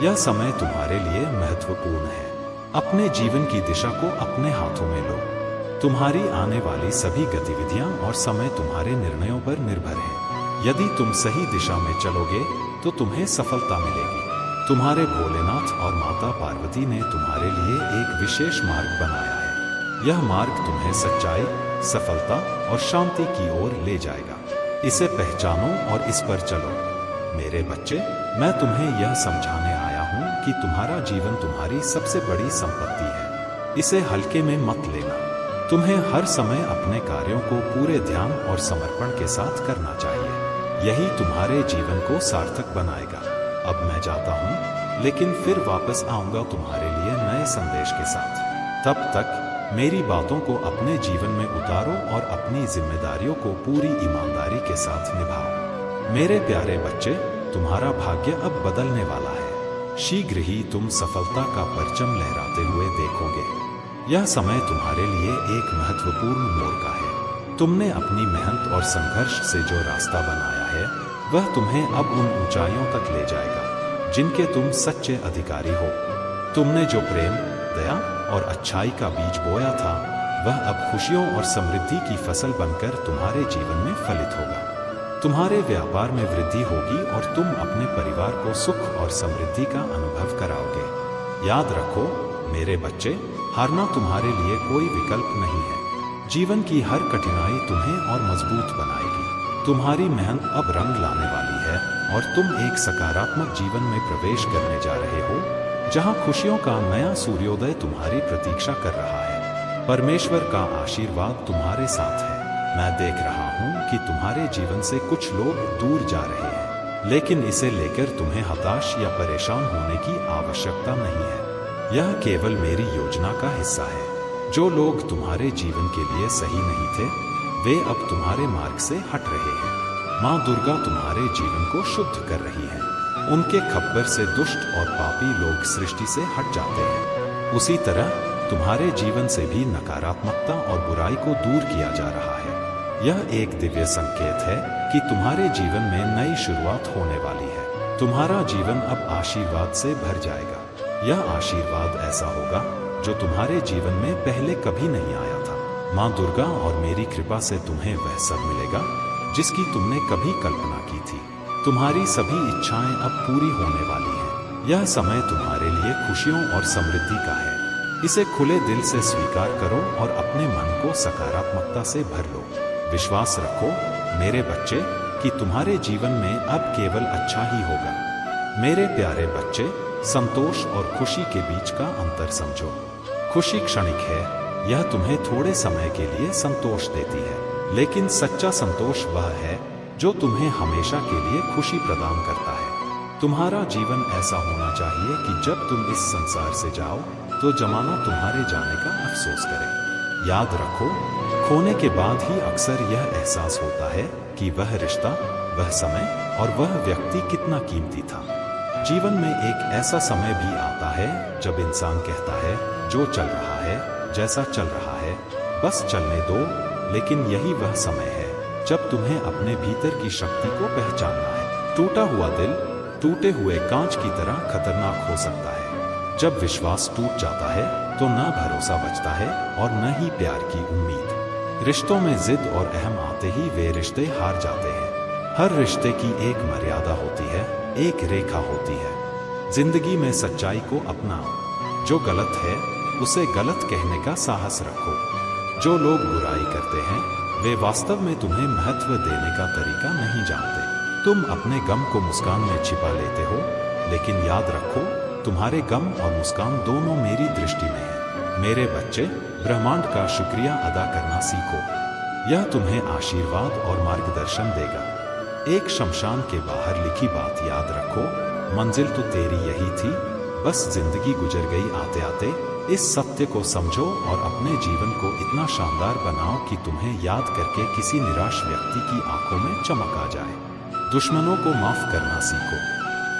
यह समय तुम्हारे लिए महत्वपूर्ण है। अपने जीवन की दिशा को अपने हाथों में लो। तुम्हारी आने वाली सभी गतिविधियां और समय तुम्हारे निर्णयों पर निर्भर है। यदि तुम सही दिशा में चलोगे, तो तुम्हें सफलता मिलेगी। तुम्हारे भोलेनाथ और माता पार्वती ने तुम्हारे लिए एक विशेष मार्ग बनाया है। यह मार्ग तुम्हें सच्चाई, सफलता और शांति की ओर ले जाएगा। इसे पहचानो और इस पर चलो। मेरे बच्चे, मैं तुम्हें यह समझाने आया हूँ कि तुम्हारा जीवन तुम्हारी सबसे बड़ी संपत्ति है। इसे हल्के में मत लेना। तुम्हें हर समय अपने कार्यों को पूरे ध्यान और समर्पण के साथ करना चाहिए। यही तुम्हारे जीवन को सार्थक बनाएगा। अब मैं जाता हूँ, लेकिन फिर वापस आऊंगा तुम्हारे लिए नए संदेश के साथ। तब तक मेरी बातों को अपने जीवन में उतारो और अपनी जिम्मेदारियों को पूरी ईमानदारी के साथ निभाओ। मेरे प्यारे बच्चे, तुम्हारा भाग्य अब बदलने वाला है। शीघ्र ही तुम सफलता का परचम लहराते हुए देखोगे। यह समय तुम्हारे लिए एक महत्वपूर्ण मोड़ का है। तुमने अपनी मेहनत और संघर्ष से जो रास्ता बनाया है, वह तुम्हें अब उन ऊंचाइयों तक ले जाएगा जिनके तुम सच्चे अधिकारी हो। तुमने जो प्रेम, दया और अच्छाई का बीज बोया था, वह अब खुशियों और समृद्धि की फसल बनकर तुम्हारे जीवन में फलित होगा। तुम्हारे व्यापार में वृद्धि होगी और तुम अपने परिवार को सुख और समृद्धि का अनुभव कराओगे। याद रखो मेरे बच्चे, हारना तुम्हारे लिए कोई विकल्प नहीं है। जीवन की हर कठिनाई तुम्हें और मजबूत बनाएगी। तुम्हारी मेहनत अब रंग लाने वाली है और तुम एक सकारात्मक जीवन में प्रवेश करने जा रहे हो, जहां खुशियों का नया सूर्योदय तुम्हारी प्रतीक्षा कर रहा है। परमेश्वर का आशीर्वाद तुम्हारे साथ है। मैं देख रहा हूं कि तुम्हारे जीवन से कुछ लोग दूर जा रहे हैं, लेकिन इसे लेकर तुम्हें हताश या परेशान होने की आवश्यकता नहीं है। यह केवल मेरी योजना का हिस्सा है। जो लोग तुम्हारे जीवन के लिए सही नहीं थे, वे अब तुम्हारे मार्ग से हट रहे हैं। माँ दुर्गा तुम्हारे जीवन को शुद्ध कर रही है। उनके खप्पर से दुष्ट और पापी लोग सृष्टि से हट जाते हैं। उसी तरह तुम्हारे जीवन से भी नकारात्मकता और बुराई को दूर किया जा रहा है। यह एक दिव्य संकेत है कि तुम्हारे जीवन में नई शुरुआत होने वाली है। तुम्हारा जीवन अब आशीर्वाद से भर जाएगा। यह आशीर्वाद ऐसा होगा जो तुम्हारे जीवन में पहले कभी नहीं आया था। माँ दुर्गा और मेरी कृपा से तुम्हें वह सब मिलेगा जिसकी तुमने कभी कल्पना की थी। तुम्हारी सभी इच्छाएं अब पूरी होने वाली हैं। यह समय तुम्हारे लिए खुशियों और समृद्धि का है। इसे खुले दिल से स्वीकार करो और अपने मन को सकारात्मकता से भर लो। विश्वास रखो मेरे बच्चे कि तुम्हारे जीवन में अब केवल अच्छा ही होगा। मेरे प्यारे बच्चे, संतोष और खुशी के बीच का अंतर समझो। खुशी क्षणिक है, यह तुम्हें थोड़े समय के लिए संतोष देती है, लेकिन सच्चा संतोष वह है जो तुम्हें हमेशा के लिए खुशी प्रदान करता है। तुम्हारा जीवन ऐसा होना चाहिए कि जब तुम इस संसार से जाओ तो जमाना तुम्हारे जाने का अफसोस करे। याद रखो, खोने के बाद ही अक्सर यह एहसास होता है कि वह रिश्ता, वह समय और वह व्यक्ति कितना कीमती था। जीवन में एक ऐसा समय भी आता है जब इंसान कहता है जो चल रहा है, जैसा चल रहा है, बस चलने दो। लेकिन यही वह समय है जब तुम्हें अपने भीतर की शक्ति को पहचानना है। टूटा हुआ दिल टूटे हुए कांच की तरह खतरनाक हो सकता है। जब विश्वास टूट जाता है तो न भरोसा बचता है और न ही प्यार की उम्मीद। रिश्तों में जिद और अहम आते ही वे रिश्ते हार जाते हैं। हर रिश्ते की एक मर्यादा होती है, एक रेखा होती है। जिंदगी में सच्चाई को अपनाओ। जो गलत है उसे गलत कहने का साहस रखो। जो लोग बुराई करते हैं वे वास्तव में तुम्हें महत्व देने का तरीका नहीं जानते। तुम अपने गम को मुस्कान में छिपा लेते हो, लेकिन याद रखो तुम्हारे गम और मुस्कान दोनों मेरी दृष्टि में है। मेरे बच्चे, ब्रह्मांड का शुक्रिया अदा करना सीखो। यह तुम्हें आशीर्वाद और मार्गदर्शन देगा। एक शमशान के बाहर लिखी बात याद रखो, मंजिल तो तेरी यही थी, बस जिंदगी गुजर गई आते आते। इस सत्य को समझो और अपने जीवन को इतना शानदार बनाओ कि तुम्हें याद करके किसी निराश व्यक्ति की आंखों में चमक आ जाए। दुश्मनों को माफ करना सीखो।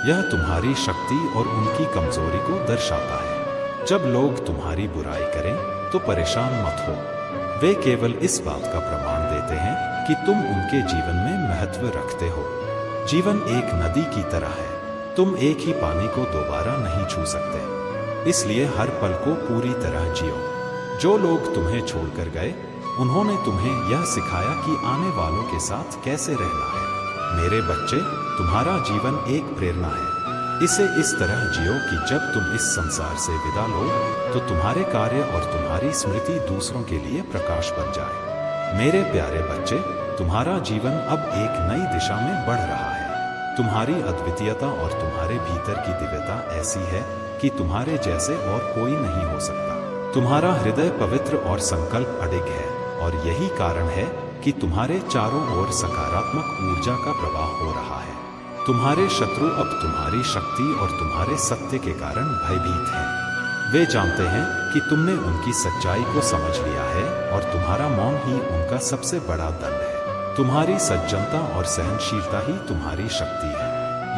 यह तुम्हारी शक्ति और उनकी कमजोरी को दर्शाता है। जब लोग तुम्हारी बुराई करें तो परेशान मत हो। वे केवल इस बात का प्रमाण देते हैं कि तुम उनके जीवन में महत्व रखते हो। जीवन एक नदी की तरह है, तुम एक ही पानी को दोबारा नहीं छू सकते। इसलिए हर पल को पूरी तरह जियो। जो लोग तुम्हें छोड़कर गए उन्होंने तुम्हें यह सिखाया कि आने वालों के साथ कैसे रहना है। मेरे बच्चे, तुम्हारा जीवन एक प्रेरणा है। इसे इस तरह जियो कि जब तुम इस संसार से विदा लो तो तुम्हारे कार्य और तुम्हारी स्मृति दूसरों के लिए प्रकाश बन जाए। मेरे प्यारे बच्चे, तुम्हारा जीवन अब एक नई दिशा में बढ़ रहा है। तुम्हारी अद्वितीयता और तुम्हारे भीतर की दिव्यता ऐसी है कि तुम्हारे जैसे और कोई नहीं हो सकता। तुम्हारा हृदय पवित्र और संकल्प अडिग है और यही कारण है कि तुम्हारे चारों ओर सकारात्मक ऊर्जा का प्रवाह हो रहा है। तुम्हारे शत्रु अब तुम्हारी शक्ति और तुम्हारे सत्य के कारण भयभीत हैं। वे जानते हैं कि तुमने उनकी सच्चाई को समझ लिया है और तुम्हारा मौन ही उनका सबसे बड़ा दंड है। तुम्हारी सज्जनता और सहनशीलता ही तुम्हारी शक्ति है।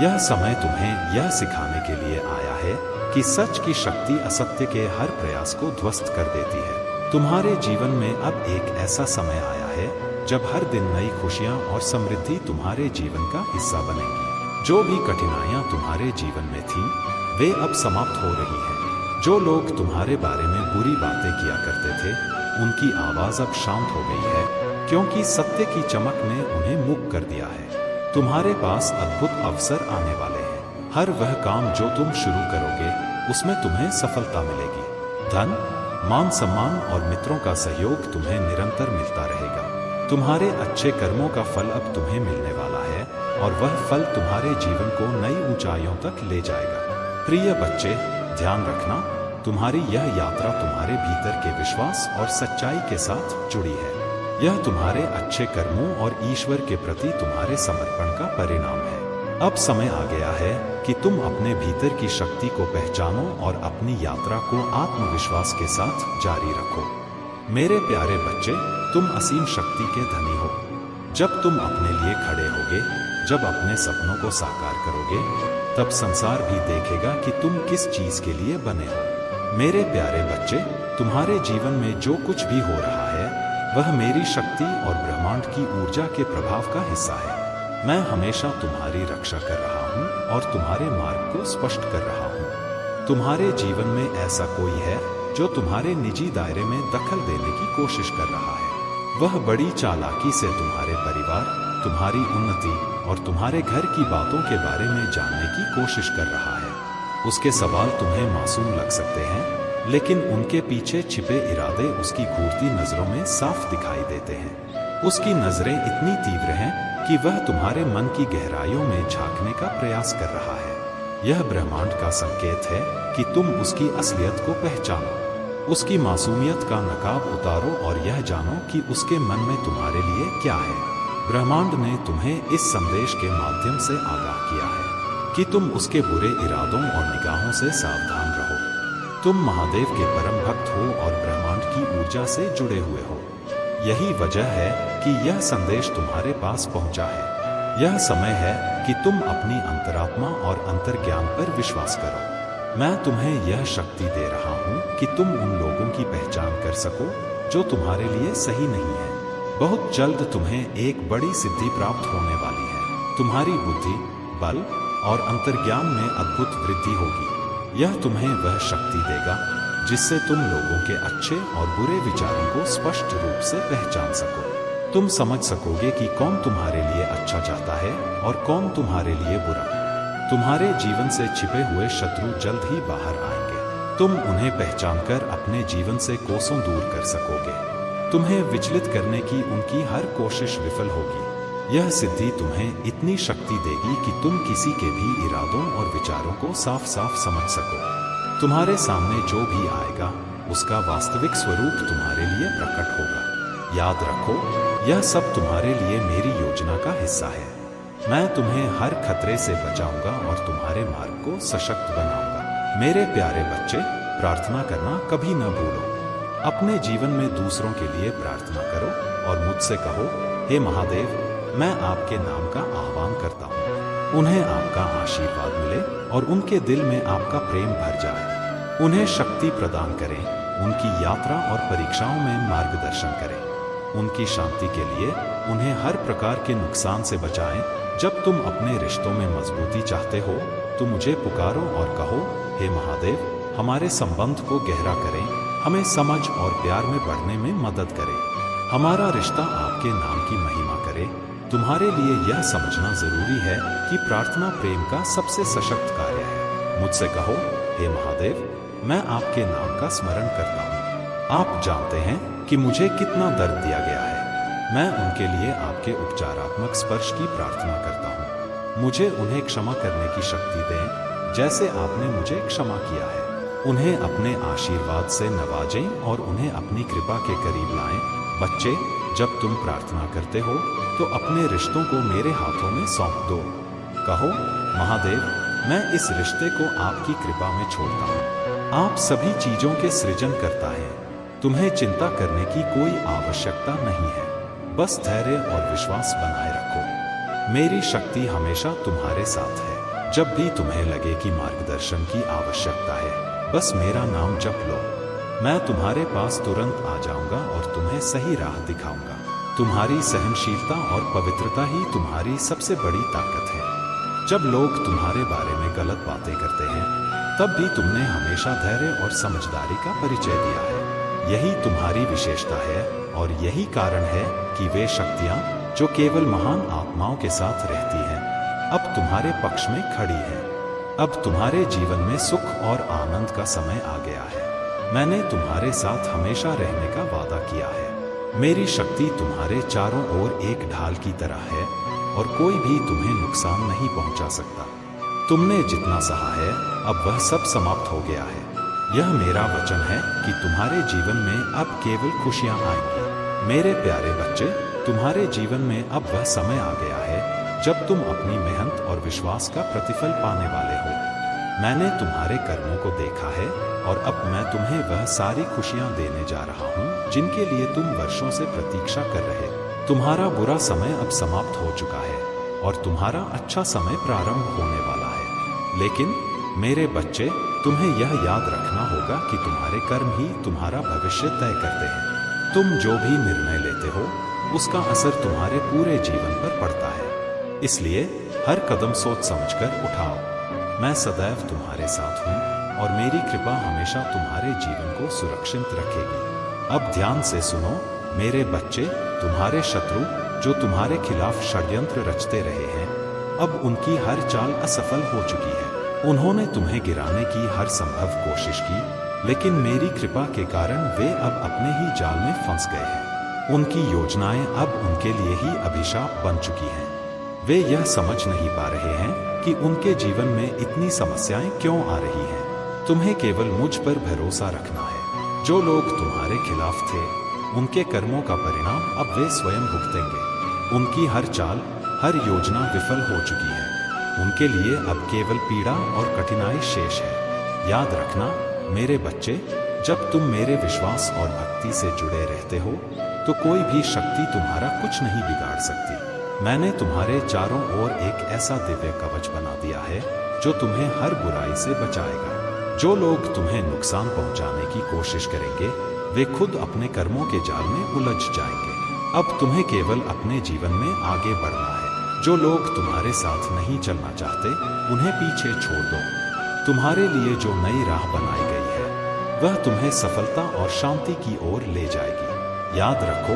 यह समय तुम्हें यह सिखाने के लिए आया है कि सच की शक्ति असत्य के हर प्रयास को ध्वस्त कर देती है। तुम्हारे जीवन में अब एक ऐसा समय आया है जब हर दिन नई खुशियां और समृद्धि तुम्हारे जीवन का हिस्सा बनेंगी। जो भी कठिनाइयां तुम्हारे जीवन में थीं, वे अब समाप्त हो रही हैं। जो लोग तुम्हारे बारे में बुरी बातें किया करते थे, उनकी आवाज अब शांत हो गई है, क्योंकि सत्य की चमक ने उन्हें मूक कर दिया है। तुम्हारे पास अद्भुत अवसर आने वाले हैं। हर वह काम जो तुम शुरू करोगे उसमें तुम्हें सफलता मिलेगी। धन, मान सम्मान और मित्रों का सहयोग तुम्हें निरंतर मिलता रहेगा। तुम्हारे अच्छे कर्मों का फल अब तुम्हें मिलने वाला है और वह फल तुम्हारे जीवन को नई ऊंचाइयों तक ले जाएगा। प्रिय बच्चे, ध्यान रखना, तुम्हारी यह यात्रा तुम्हारे भीतर के विश्वास और सच्चाई के साथ जुड़ी है। यह तुम्हारे अच्छे कर्मों और ईश्वर के प्रति तुम्हारे समर्पण का परिणाम है। अब समय आ गया है कि तुम अपने भीतर की शक्ति को पहचानो और अपनी यात्रा को आत्मविश्वास के साथ जारी रखो। मेरे प्यारे बच्चे, तुम असीम शक्ति के धनी हो। जब तुम अपने लिए खड़े होगे, जब अपने सपनों को साकार करोगे, तब संसार भी देखेगा कि तुम किस चीज के लिए बने हो। मेरे प्यारे बच्चे, तुम्हारे जीवन में जो कुछ भी हो रहा है वह मेरी शक्ति और ब्रह्मांड की ऊर्जा के प्रभाव का हिस्सा है। मैं हमेशा तुम्हारी रक्षा कर रहा हूँ और तुम्हारे मार्ग को स्पष्ट कर रहा हूँ। तुम्हारे जीवन में ऐसा कोई है जो तुम्हारे निजी दायरे में दखल देने की कोशिश कर रहा है। वह बड़ी चालाकी से तुम्हारे परिवार, तुम्हारी उन्नति और तुम्हारे घर की बातों के बारे में जानने की कोशिश कर रहा है। उसके सवाल तुम्हें मासूम लग सकते हैं, लेकिन उनके पीछे छिपे इरादे उसकी घूरती नजरों में साफ दिखाई देते हैं। उसकी नजरें इतनी तीव्र हैं कि वह तुम्हारे मन की गहराइयों में झांकने का प्रयास कर रहा है। यह ब्रह्मांड का संकेत है कि तुम उसकी असलियत को पहचानो। उसकी मासूमियत का नकाब उतारो और यह जानो कि उसके मन में तुम्हारे लिए क्या है। ब्रह्मांड ने तुम्हें इस संदेश के माध्यम से आगाह किया है कि तुम उसके बुरे इरादों और निगाहों से सावधान रहो। तुम महादेव के परम भक्त हो और ब्रह्मांड की ऊर्जा से जुड़े हुए हो। यही वजह है कि यह संदेश तुम्हारे पास पहुंचा है। यह समय है कि तुम अपनी अंतरात्मा और अंतर्ज्ञान पर विश्वास करो। मैं तुम्हें यह शक्ति दे रहा हूं कि तुम उन लोगों की पहचान कर सको जो तुम्हारे लिए सही नहीं है। बहुत जल्द तुम्हें एक बड़ी सिद्धि प्राप्त होने वाली है। तुम्हारी बुद्धि, बल और अंतर्ज्ञान में अद्भुत वृद्धि होगी। यह तुम्हें वह शक्ति देगा जिससे तुम लोगों के अच्छे और बुरे विचारों को स्पष्ट रूप से पहचान सको। तुम समझ सकोगे कि कौन तुम्हारे लिए अच्छा चाहता है और कौन तुम्हारे लिए बुरा। तुम्हारे जीवन से छिपे हुए शत्रु जल्द ही बाहर आएंगे। तुम उन्हें पहचानकर अपने जीवन से कोसों दूर कर सकोगे। तुम्हें विचलित करने की उनकी हर कोशिश विफल होगी। यह सिद्धि तुम्हें इतनी शक्ति देगी कि तुम किसी के भी इरादों और विचारों को साफ साफ समझ सको। तुम्हारे सामने जो भी आएगा उसका वास्तविक स्वरूप तुम्हारे लिए प्रकट होगा। याद रखो, यह सब तुम्हारे लिए मेरी योजना का हिस्सा है। मैं तुम्हें हर खतरे से बचाऊंगा और तुम्हारे मार्ग को सशक्त बनाऊंगा। मेरे प्यारे बच्चे, प्रार्थना करना कभी न भूलो। अपने जीवन में दूसरों के लिए प्रार्थना करो और मुझसे कहो, हे महादेव, मैं आपके नाम का आह्वान करता हूँ। उन्हें आपका आशीर्वाद मिले और उनके दिल में आपका प्रेम भर जाए। उन्हें शक्ति प्रदान करें, उनकी यात्रा और परीक्षाओं में मार्गदर्शन करें। उनकी शांति के लिए उन्हें हर प्रकार के नुकसान से बचाएं। जब तुम अपने रिश्तों में मजबूती चाहते हो तो मुझे पुकारो और कहो, हे महादेव, हमारे संबंध को गहरा करें, हमें समझ और प्यार में बढ़ने में मदद करें। हमारा रिश्ता आपके नाम की महिमा करे। तुम्हारे लिए यह समझना जरूरी है कि प्रार्थना प्रेम का सबसे सशक्त कार्य है। मुझसे कहो, हे महादेव, मैं आपके नाम का स्मरण करता हूँ। आप जानते हैं कि मुझे कितना दर्द दिया गया है। मैं उनके लिए आपके उपचारात्मक स्पर्श की प्रार्थना करता हूँ। मुझे उन्हें क्षमा करने की शक्ति दें, जैसे आपने मुझे क्षमा किया है। उन्हें अपने आशीर्वाद से नवाजें और उन्हें अपनी कृपा के करीब लाएं। बच्चे, जब तुम प्रार्थना करते हो तो अपने रिश्तों को मेरे हाथों में सौंप दो। कहो, महादेव, मैं इस रिश्ते को आपकी कृपा में छोड़ता हूँ। आप सभी चीजों के सृजन करता है। तुम्हें चिंता करने की कोई आवश्यकता नहीं है। बस धैर्य और विश्वास बनाए रखो। मेरी शक्ति हमेशा तुम्हारे साथ है। जब भी तुम्हें लगे कि मार्गदर्शन की आवश्यकता है, बस मेरा नाम जप लो। मैं तुम्हारे पास तुरंत आ जाऊंगा और तुम्हें सही राह दिखाऊंगा। तुम्हारी सहनशीलता और पवित्रता ही तुम्हारी सबसे बड़ी ताकत है। जब लोग तुम्हारे बारे में गलत बातें करते हैं, तब भी तुमने हमेशा धैर्य और समझदारी का परिचय दिया है। यही तुम्हारी विशेषता है और यही कारण है कि वे शक्तियां जो केवल महान आत्माओं के साथ रहती हैं, अब तुम्हारे पक्ष में खड़ी हैं। अब तुम्हारे जीवन में सुख और आनंद का समय आ गया है। मैंने तुम्हारे साथ हमेशा रहने का वादा किया है। मेरी शक्ति तुम्हारे चारों ओर एक ढाल की तरह है और कोई भी तुम्हें नुकसान नहीं पहुंचा सकता। तुमने जितना सहा है, अब वह सब समाप्त हो गया है। यह मेरा वचन है कि तुम्हारे जीवन में अब केवल खुशियां आएंगी। मेरे प्यारे बच्चे, तुम्हारे जीवन में अब वह समय आ गया है जब तुम अपनी मेहनत और विश्वास का प्रतिफल पाने वाले हो। मैंने तुम्हारे कर्मों को देखा है और अब मैं तुम्हें वह सारी खुशियां देने जा रहा हूं जिनके लिए तुम वर्षों से प्रतीक्षा कर रहे। तुम्हारा बुरा समय अब समाप्त हो चुका है और तुम्हारा अच्छा समय प्रारंभ होने वाला है। लेकिन मेरे बच्चे, तुम्हें यह याद रखना होगा कि तुम्हारे कर्म ही तुम्हारा भविष्य तय करते हैं। तुम जो भी निर्णय लेते हो, उसका असर तुम्हारे पूरे जीवन पर पड़ता है। इसलिए हर कदम सोच समझकर उठाओ। मैं सदैव तुम्हारे साथ हूँ और मेरी कृपा हमेशा तुम्हारे जीवन को सुरक्षित रखेगी। अब ध्यान से सुनो मेरे बच्चे, तुम्हारे शत्रु जो तुम्हारे खिलाफ षड्यंत्र रचते रहे हैं, अब उनकी हर चाल असफल हो चुकी है। उन्होंने तुम्हें गिराने की हर संभव कोशिश की, लेकिन मेरी कृपा के कारण वे अब अपने ही जाल में फंस गए हैं। उनकी योजनाएं अब उनके लिए ही अभिशाप बन चुकी हैं। वे यह समझ नहीं पा रहे हैं कि उनके जीवन में इतनी समस्याएं क्यों आ रही हैं। तुम्हें केवल मुझ पर भरोसा रखना है। जो लोग तुम्हारे खिलाफ थे, उनके कर्मों का परिणाम अब वे स्वयं भुगतेंगे। उनकी हर चाल, हर योजना विफल हो चुकी है। उनके लिए अब केवल पीड़ा और कठिनाई शेष है। याद रखना मेरे बच्चे, जब तुम मेरे विश्वास और भक्ति से जुड़े रहते हो तो कोई भी शक्ति तुम्हारा कुछ नहीं बिगाड़ सकती। मैंने तुम्हारे चारों ओर एक ऐसा दिव्य कवच बना दिया है जो तुम्हें हर बुराई से बचाएगा। जो लोग तुम्हें नुकसान पहुंचाने की कोशिश करेंगे, वे खुद अपने कर्मों के जाल में उलझ जाएंगे। अब तुम्हें केवल अपने जीवन में आगे बढ़ना है। जो लोग तुम्हारे साथ नहीं चलना चाहते, उन्हें पीछे छोड़ दो। तुम्हारे लिए जो नई राह बनाई गई है, वह तुम्हें सफलता और शांति की ओर ले जाएगी। याद रखो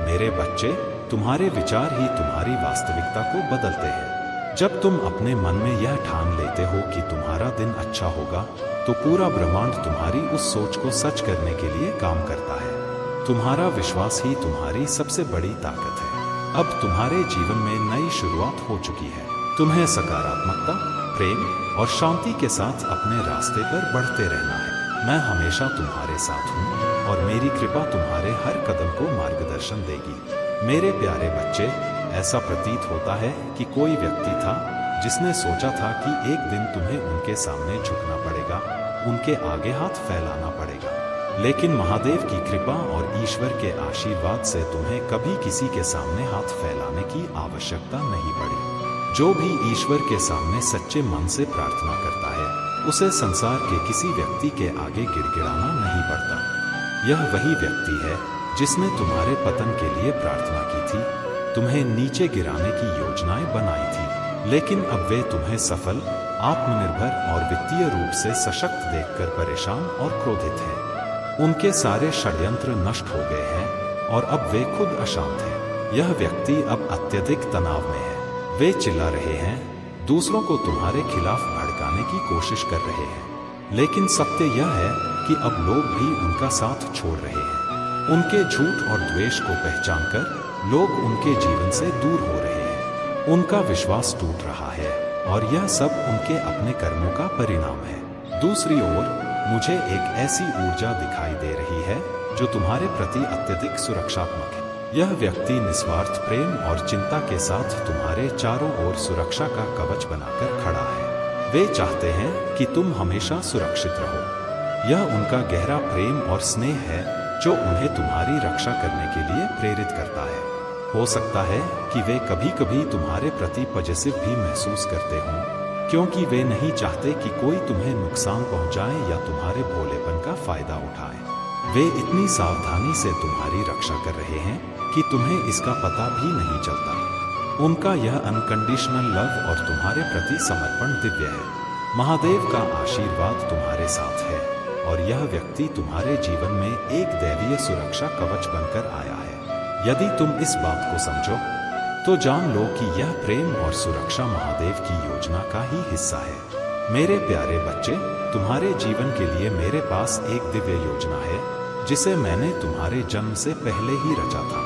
मेरे बच्चे, तुम्हारे विचार ही तुम्हारी वास्तविकता को बदलते हैं। जब तुम अपने मन में यह ठान लेते हो कि तुम्हारा दिन अच्छा होगा, तो पूरा ब्रह्मांड तुम्हारी उस सोच को सच करने के लिए काम करता है। तुम्हारा विश्वास ही तुम्हारी सबसे बड़ी ताकत है। अब तुम्हारे जीवन में नई शुरुआत हो चुकी है। तुम्हें सकारात्मकता, प्रेम और शांति के साथ अपने रास्ते पर बढ़ते रहना है। मैं हमेशा तुम्हारे साथ हूँ और मेरी कृपा तुम्हारे हर कदम को मार्गदर्शन देगी। मेरे प्यारे बच्चे, ऐसा प्रतीत होता है कि कोई व्यक्ति था जिसने सोचा था कि एक दिन तुम्हें उनके सामने झुकना पड़ेगा, उनके आगे हाथ फैलाना पड़ेगा। लेकिन महादेव की कृपा और ईश्वर के आशीर्वाद से तुम्हें कभी किसी के सामने हाथ फैलाने की आवश्यकता नहीं पड़ी। जो भी ईश्वर के सामने सच्चे मन से प्रार्थना करता है, उसे संसार के किसी व्यक्ति के आगे गिड़गिड़ाना नहीं पड़ता। यह वही व्यक्ति है जिसने तुम्हारे पतन के लिए प्रार्थना की थी, तुम्हें नीचे गिराने की योजनाएं बनाई थी, लेकिन अब वे तुम्हें सफल, आत्मनिर्भर और वित्तीय रूप से सशक्त देखकर परेशान और क्रोधित हैं। उनके सारे षड्यंत्र नष्ट हो गए हैं और अब वे खुद अशांत हैं। यह व्यक्ति अब अत्यधिक तनाव में है। वे चिल्ला रहे हैं, दूसरों को तुम्हारे खिलाफ भड़काने की कोशिश कर रहे हैं, लेकिन सत्य यह है कि अब लोग भी उनका साथ छोड़ रहे हैं। उनके झूठ और द्वेष को पहचानकर लोग उनके जीवन से दूर हो रहे हैं। उनका विश्वास टूट रहा है और यह सब उनके अपने कर्मों का परिणाम है। दूसरी ओर मुझे एक ऐसी ऊर्जा दिखाई दे रही है जो तुम्हारे प्रति अत्यधिक सुरक्षात्मक है। यह व्यक्ति निस्वार्थ प्रेम और चिंता के साथ तुम्हारे चारों ओर सुरक्षा का कवच बनाकर खड़ा है। वे चाहते हैं कि तुम हमेशा सुरक्षित रहो। यह उनका गहरा प्रेम और स्नेह है जो उन्हें तुम्हारी रक्षा करने के लिए प्रेरित करता है। हो सकता है कि वे कभी कभी तुम्हारे प्रति पॉजिटिव भी महसूस करते हों, क्योंकि वे नहीं चाहते कि कोई तुम्हें नुकसान पहुंचाए या तुम्हारे भोलेपन का फायदा उठाए। वे इतनी सावधानी से तुम्हारी रक्षा कर रहे हैं कि तुम्हें इसका पता भी नहीं चलता। उनका यह अनकंडीशनल लव और तुम्हारे प्रति समर्पण दिव्य है। महादेव का आशीर्वाद तुम्हारे साथ है और यह व्यक्ति तुम्हारे जीवन में एक दैवीय सुरक्षा कवच बनकर आया है। यदि तुम इस बात को समझो तो जान लो कि यह प्रेम और सुरक्षा महादेव की योजना का ही हिस्सा है। मेरे प्यारे बच्चे, तुम्हारे जीवन के लिए मेरे पास एक दिव्य योजना है जिसे मैंने तुम्हारे जन्म से पहले ही रचा था।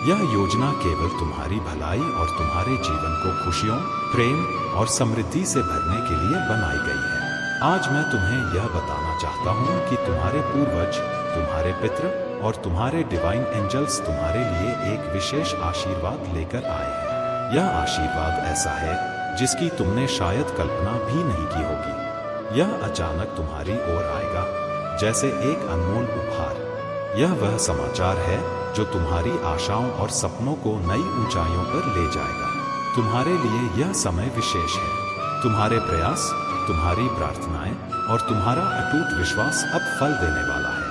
यह योजना केवल तुम्हारी भलाई और तुम्हारे जीवन को खुशियों, प्रेम और समृद्धि से भरने के लिए बनाई गई है। आज मैं तुम्हें यह बताना चाहता हूँ कि तुम्हारे पूर्वज, तुम्हारे पितृ और तुम्हारे डिवाइन एंजल्स तुम्हारे लिए एक विशेष आशीर्वाद लेकर आए हैं। यह आशीर्वाद ऐसा है जिसकी तुमने शायद कल्पना भी नहीं की होगी। यह अचानक तुम्हारी ओर आएगा जैसे एक अनमोल उपहार। यह वह समाचार है जो तुम्हारी आशाओं और सपनों को नई ऊंचाइयों पर ले जाएगा। तुम्हारे लिए यह समय विशेष है। तुम्हारे प्रयास, तुम्हारी प्रार्थनाएं और तुम्हारा अटूट विश्वास अब फल देने वाला है।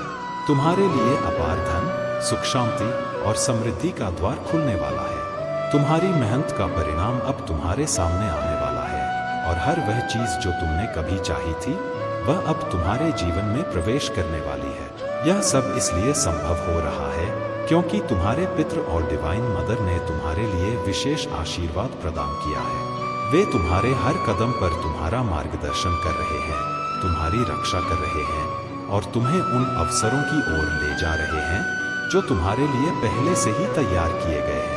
तुम्हारे लिए अपार धन, सुख, शांति और समृद्धि का द्वार खुलने वाला है। तुम्हारी मेहनत का परिणाम अब तुम्हारे सामने आने वाला है और हर वह चीज जो तुमने कभी चाही थी वह अब तुम्हारे जीवन में प्रवेश करने वाली है। यह सब इसलिए संभव हो रहा है क्योंकि तुम्हारे पितृ और डिवाइन मदर ने तुम्हारे लिए विशेष आशीर्वाद प्रदान किया है। वे तुम्हारे हर कदम पर तुम्हारा मार्गदर्शन कर रहे हैं, तुम्हारी रक्षा कर रहे हैं और तुम्हें उन अवसरों की ओर ले जा रहे हैं जो तुम्हारे लिए पहले से ही तैयार किए गए हैं।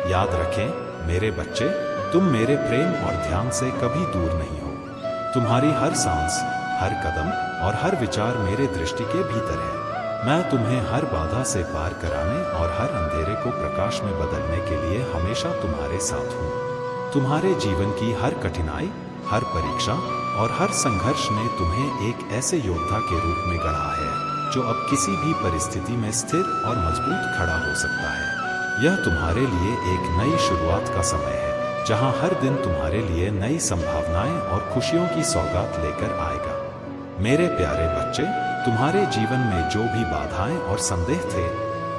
याद रखें मेरे बच्चे, तुम मेरे प्रेम और ध्यान से कभी दूर नहीं हो। तुम्हारी हर सांस, हर कदम और हर विचार मेरे दृष्टि के भीतर है। मैं तुम्हें हर बाधा से पार कराने और हर अंधेरे को प्रकाश में बदलने के लिए हमेशा तुम्हारे साथ हूँ। तुम्हारे जीवन की हर कठिनाई, हर परीक्षा और हर संघर्ष ने तुम्हें एक ऐसे योद्धा के रूप में गढ़ा है जो अब किसी भी परिस्थिति में स्थिर और मजबूत खड़ा हो सकता है। यह तुम्हारे लिए एक नई शुरुआत का समय है जहां हर दिन तुम्हारे लिए नई संभावनाएं और खुशियों की सौगात लेकर आएगा। मेरे प्यारे बच्चे, तुम्हारे जीवन में जो भी बाधाएं और संदेह थे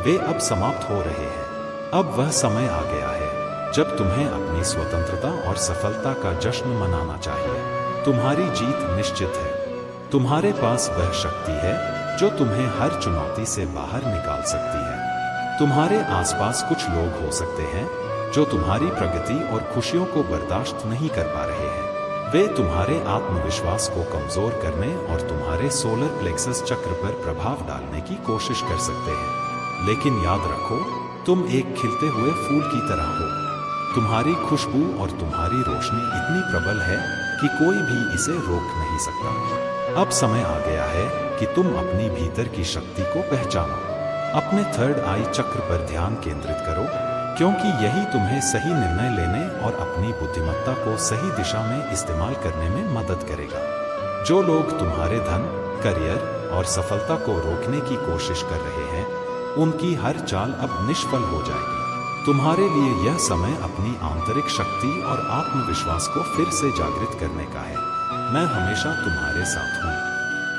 वे अब समाप्त हो रहे हैं। अब वह समय आ गया है जब तुम्हें अपनी स्वतंत्रता और सफलता का जश्न मनाना चाहिए। तुम्हारी जीत निश्चित है। तुम्हारे पास वह शक्ति है जो तुम्हें हर चुनौती से बाहर निकाल सकती है। तुम्हारे आसपास कुछ लोग हो सकते हैं जो तुम्हारी प्रगति और खुशियों को बर्दाश्त नहीं कर पा रहे हैं। वे तुम्हारे आत्मविश्वास को कमजोर करने और तुम्हारे सोलर प्लेक्सस चक्र पर प्रभाव डालने की कोशिश कर सकते हैं। लेकिन याद रखो, तुम एक खिलते हुए फूल की तरह हो। तुम्हारी खुशबू और तुम्हारी रोशनी इतनी प्रबल है कि कोई भी इसे रोक नहीं सकता। अब समय आ गया है कि तुम अपनी भीतर की शक्ति को पहचानो। अपने थर्ड आई चक्र पर ध्यान केंद्रित करो, क्योंकि यही तुम्हें सही निर्णय लेने और अपनी बुद्धिमत्ता को सही दिशा में इस्तेमाल करने में मदद करेगा। जो लोग तुम्हारे धन, करियर और सफलता को रोकने की कोशिश कर रहे हैं, उनकी हर चाल अब निष्फल हो जाएगी। तुम्हारे लिए यह समय अपनी आंतरिक शक्ति और आत्मविश्वास को फिर से जागृत करने का है। मैं हमेशा तुम्हारे साथ हूँ।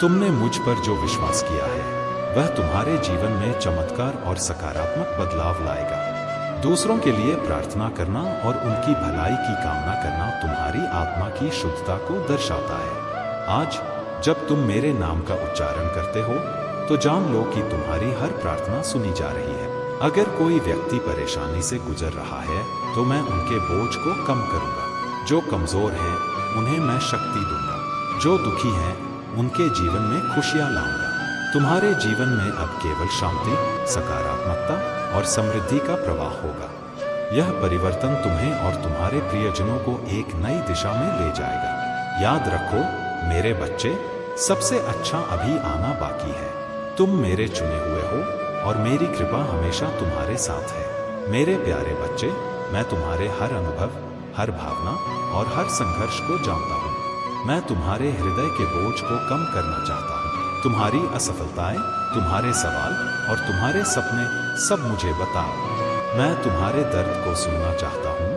तुमने मुझ पर जो विश्वास किया है वह तुम्हारे जीवन में चमत्कार और सकारात्मक बदलाव लाएगा। दूसरों के लिए प्रार्थना करना और उनकी भलाई की कामना करना तुम्हारी आत्मा की शुद्धता को दर्शाता है। आज जब तुम मेरे नाम का उच्चारण करते हो तो जान लो कि तुम्हारी हर प्रार्थना सुनी जा रही है। अगर कोई व्यक्ति परेशानी से गुजर रहा है तो मैं उनके बोझ को कम करूंगा। जो कमजोर हैं उन्हें मैं शक्ति दूंगा। जो दुखी हैं उनके जीवन में खुशियां लाऊंगा। तुम्हारे जीवन में अब केवल शांति, सकारात्मकता और समृद्धि का प्रवाह होगा। यह परिवर्तन तुम्हें और तुम्हारे प्रियजनों को एक नई दिशा में ले जाएगा। याद रखो मेरे बच्चे, सबसे अच्छा अभी आना बाकी है। तुम मेरे चुने हुए हो और मेरी कृपा हमेशा तुम्हारे साथ है। मेरे प्यारे बच्चे, मैं तुम्हारे हर अनुभव, हर भावना और हर संघर्ष को जानता हूँ। मैं तुम्हारे हृदय के बोझ को कम करना चाहता हूँ। तुम्हारी असफलताएं, तुम्हारे सवाल और तुम्हारे सपने सब मुझे बताओ। मैं तुम्हारे दर्द को सुनना चाहता हूँ,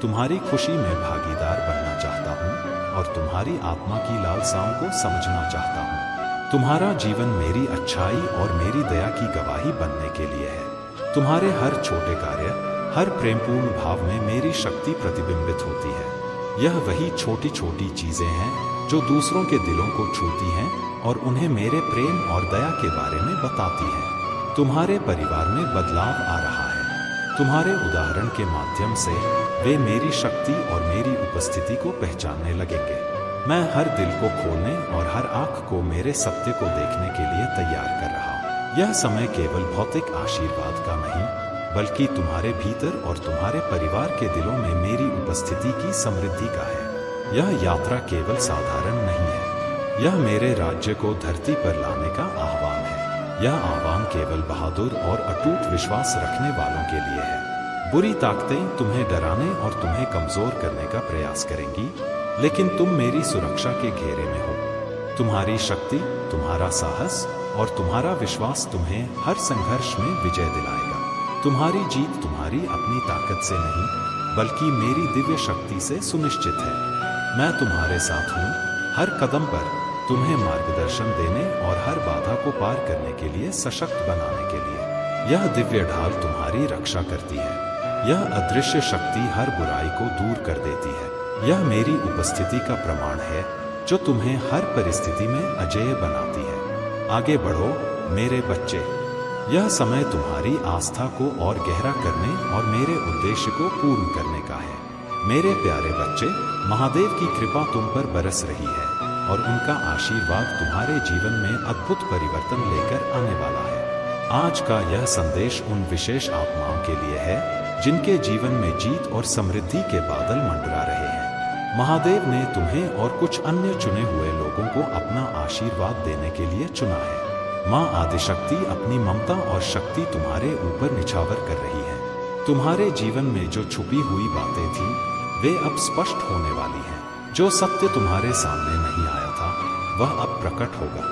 तुम्हारी खुशी में भागीदार बनना चाहता हूँ और तुम्हारी आत्मा की लालसाओं को समझना चाहता हूँ। तुम्हारा जीवन मेरी अच्छाई और मेरी दया की गवाही बनने के लिए है। तुम्हारे हर छोटे कार्य, हर प्रेमपूर्ण भाव में मेरी शक्ति प्रतिबिंबित होती है। यह वही छोटी छोटी चीजें हैं जो दूसरों के दिलों को छूती हैं और उन्हें मेरे प्रेम और दया के बारे में बताती हैं। तुम्हारे परिवार में बदलाव आ रहा है। तुम्हारे उदाहरण के माध्यम से वे मेरी शक्ति और मेरी उपस्थिति को पहचानने लगेंगे। मैं हर दिल को खोलने और हर आंख को मेरे सत्य को देखने के लिए तैयार कर रहा हूँ। यह समय केवल भौतिक आशीर्वाद का नहीं, बल्कि तुम्हारे भीतर और तुम्हारे परिवार के दिलों में मेरी उपस्थिति की समृद्धि का है। यह यात्रा केवल साधारण नहीं है, यह मेरे राज्य को धरती पर लाने का आह्वान है। यह आह्वान केवल बहादुर और अटूट विश्वास रखने वालों के लिए है। बुरी ताकतें तुम्हें डराने और तुम्हें कमजोर करने का प्रयास करेंगी, लेकिन तुम मेरी सुरक्षा के घेरे में हो। तुम्हारी शक्ति, तुम्हारा साहस और तुम्हारा विश्वास तुम्हें हर संघर्ष में विजय दिलाएगा। तुम्हारी जीत तुम्हारी अपनी ताकत से नहीं, बल्कि मेरी दिव्य शक्ति से सुनिश्चित है। मैं तुम्हारे साथ हूँ, हर कदम पर तुम्हें मार्गदर्शन देने और हर बाधा को पार करने के लिए सशक्त बनाने के लिए। यह दिव्य ढाल तुम्हारी रक्षा करती है। यह अदृश्य शक्ति हर बुराई को दूर कर देती है। यह मेरी उपस्थिति का प्रमाण है जो तुम्हें हर परिस्थिति में अजेय बनाती है। आगे बढ़ो मेरे बच्चे। यह समय तुम्हारी आस्था को और गहरा करने और मेरे उद्देश्य को पूर्ण करने का है। मेरे प्यारे बच्चे, महादेव की कृपा तुम पर बरस रही है और उनका आशीर्वाद तुम्हारे जीवन में अद्भुत परिवर्तन लेकर आने वाला है। आज का यह संदेश उन विशेष आत्माओं के लिए है जिनके जीवन में जीत और समृद्धि के बादल मंडरा रहे हैं। महादेव ने तुम्हें और कुछ अन्य चुने हुए लोगों को अपना आशीर्वाद देने के लिए चुना है। माँ आदिशक्ति अपनी ममता और शक्ति तुम्हारे ऊपर निछावर कर रही है। तुम्हारे जीवन में जो छुपी हुई बातें थीं, वे अब स्पष्ट होने वाली हैं। जो सत्य तुम्हारे सामने नहीं आया था, वह अब प्रकट होगा।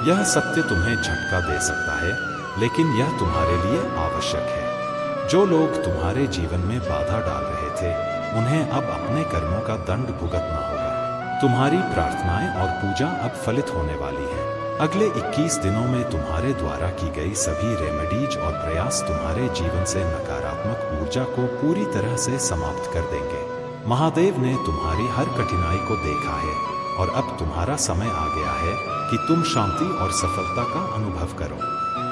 यह सत्य तुम्हें झटका दे सकता है, लेकिन यह तुम्हारे लिए आवश्यक है। जो लोग तुम्हारे जीवन में बाधा डाल रहे थे, उन्हें अब अपने कर्मों का दंड भुगतना होगा। तुम्हारी प्रार्थनाएं और पूजा अब फलित होने वाली है। अगले 21 दिनों में तुम्हारे द्वारा की गई सभी रेमेडीज और प्रयास तुम्हारे जीवन से नकारात्मक ऊर्जा को पूरी तरह से समाप्त कर देंगे। महादेव ने तुम्हारी हर कठिनाई को देखा है और अब तुम्हारा समय आ गया है कि तुम शांति और सफलता का अनुभव करो।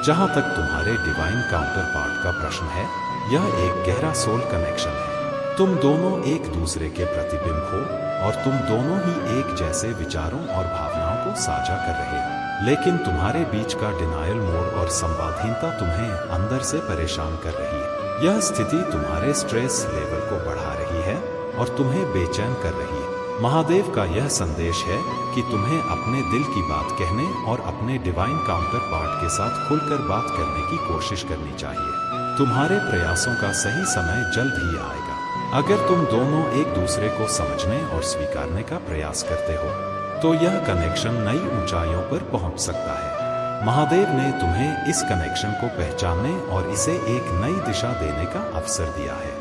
जहां तक तुम्हारे डिवाइन काउंटर पार्ट का प्रश्न है, यह एक गहरा सोल कनेक्शन है। तुम दोनों एक दूसरे के प्रतिबिंब हो और तुम दोनों ही एक जैसे विचारों और भावनाओं को साझा कर रहे हो। लेकिन तुम्हारे बीच का डिनायल मोड और संवादहीनता तुम्हें अंदर से परेशान कर रही है। यह स्थिति तुम्हारे स्ट्रेस लेवल को बढ़ा रही है और तुम्हें बेचैन कर रही है। महादेव का यह संदेश है कि तुम्हें अपने दिल की बात कहने और अपने डिवाइन काउंटर पार्ट के साथ खुलकर बात करने की कोशिश करनी चाहिए। तुम्हारे प्रयासों का सही समय जल्द ही आएगा। अगर तुम दोनों एक दूसरे को समझने और स्वीकारने का प्रयास करते हो, तो यह कनेक्शन नई ऊंचाइयों पर पहुंच सकता है। महादेव ने तुम्हें इस कनेक्शन को पहचानने और इसे एक नई दिशा देने का अवसर दिया है।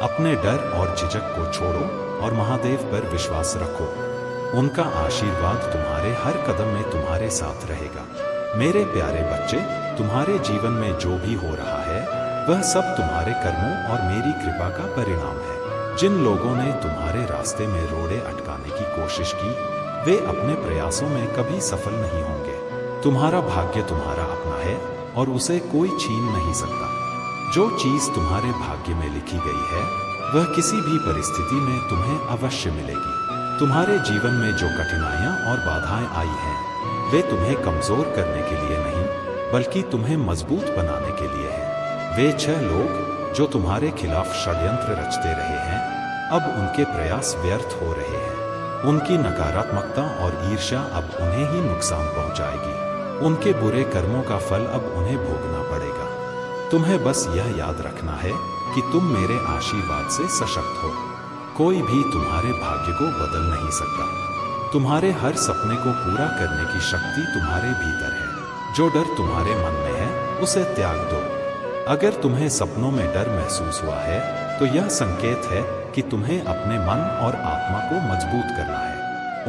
अपने डर और झिझक को छोड़ो और महादेव पर विश्वास रखो। उनका आशीर्वाद तुम्हारे हर कदम में तुम्हारे साथ रहेगा। मेरे प्यारे बच्चे, तुम्हारे जीवन में जो भी हो रहा है, वह सब तुम्हारे कर्मों और मेरी कृपा का परिणाम है। जिन लोगों ने तुम्हारे रास्ते में रोड़े अटकाने की कोशिश की, वे अपने प्रयासों में कभी सफल नहीं होंगे। तुम्हारा भाग्य तुम्हारा अपना है और उसे कोई छीन नहीं सकता। जो चीज तुम्हारे भाग्य में लिखी गई है, वह किसी भी परिस्थिति में तुम्हें अवश्य मिलेगी। तुम्हारे जीवन में जो कठिनाइयां और बाधाएं आई हैं, वे तुम्हें कमजोर करने के लिए नहीं, बल्कि तुम्हें मजबूत बनाने के लिए हैं। वे 6 लोग जो तुम्हारे खिलाफ षड्यंत्र रचते रहे हैं, अब उनके प्रयास व्यर्थ हो रहे हैं। उनकी नकारात्मकता और ईर्ष्या अब उन्हें ही नुकसान पहुंचाएगी। उनके बुरे कर्मों का फल अब उन्हें भोगना पड़ेगा। तुम्हें बस यह याद रखना है कि तुम मेरे आशीर्वाद से सशक्त हो। कोई भी तुम्हारे भाग्य को बदल नहीं सकता। तुम्हारे हर सपने को पूरा करने की शक्ति तुम्हारे भीतर है। जो डर तुम्हारे मन में है, उसे त्याग दो। अगर तुम्हें सपनों में डर महसूस हुआ है, तो यह संकेत है कि तुम्हें अपने मन और आत्मा को मजबूत करना है।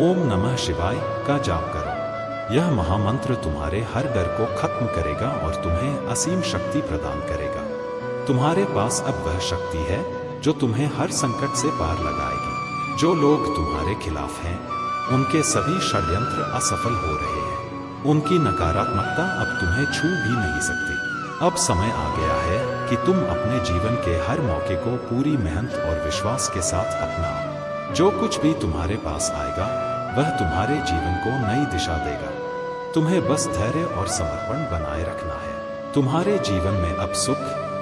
ओम नमः शिवाय का जाप करो। यह महामंत्र तुम्हारे हर डर को खत्म करेगा और तुम्हें असीम शक्ति प्रदान करेगा। तुम्हारे पास अब वह शक्ति है जो तुम्हें हर संकट से पार लगाएगी। जो लोग तुम्हारे खिलाफ हैं, उनके सभी षड्यंत्र असफल हो रहे हैं। उनकी नकारात्मकता अब तुम्हें छू भी नहीं सकती। अब समय आ गया है कि तुम अपने जीवन के हर मौके को पूरी मेहनत और विश्वास के साथ अपनाओ। जो कुछ भी तुम्हारे पास आएगा, वह तुम्हारे जीवन को नई दिशा देगा। तुम्हें बस धैर्य और समर्पण बनाए रखना है। तुम्हारे जीवन में अब सुख,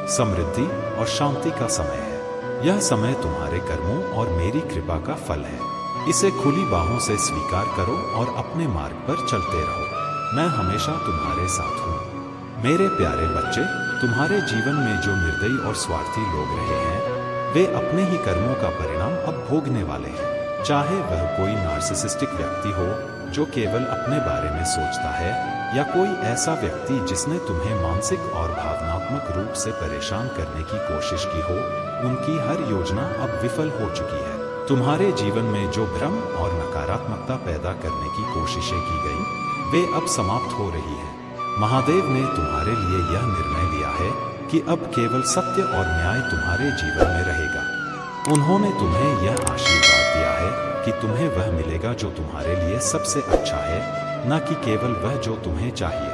समृद्धि और शांति का समय है। यह समय तुम्हारे कर्मों और मेरी कृपा का फल है। इसे खुली बाहों से स्वीकार करो और अपने मार्ग पर चलते रहो। मैं हमेशा तुम्हारे साथ हूँ। मेरे प्यारे बच्चे, तुम्हारे जीवन में जो निर्दयी और स्वार्थी लोग रहे हैं, वे अपने ही कर्मों का परिणाम अब भोगने वाले हैं। चाहे वह कोई नार्सिसिस्टिक व्यक्ति हो जो केवल अपने बारे में सोचता है, या कोई ऐसा व्यक्ति जिसने तुम्हें मानसिक और भावनात्मक रूप से परेशान करने की कोशिश की हो, उनकी हर योजना अब विफल हो चुकी है। तुम्हारे जीवन में जो भ्रम और नकारात्मकता पैदा करने की कोशिशें की गई, वे अब समाप्त हो रही हैं। महादेव ने तुम्हारे लिए यह निर्णय लिया है कि अब केवल सत्य और न्याय तुम्हारे जीवन में रहेगा। उन्होंने तुम्हें यह आशीर्वाद दिया है कि तुम्हें वह मिलेगा जो तुम्हारे लिए सबसे अच्छा है, न कि केवल वह जो तुम्हें चाहिए।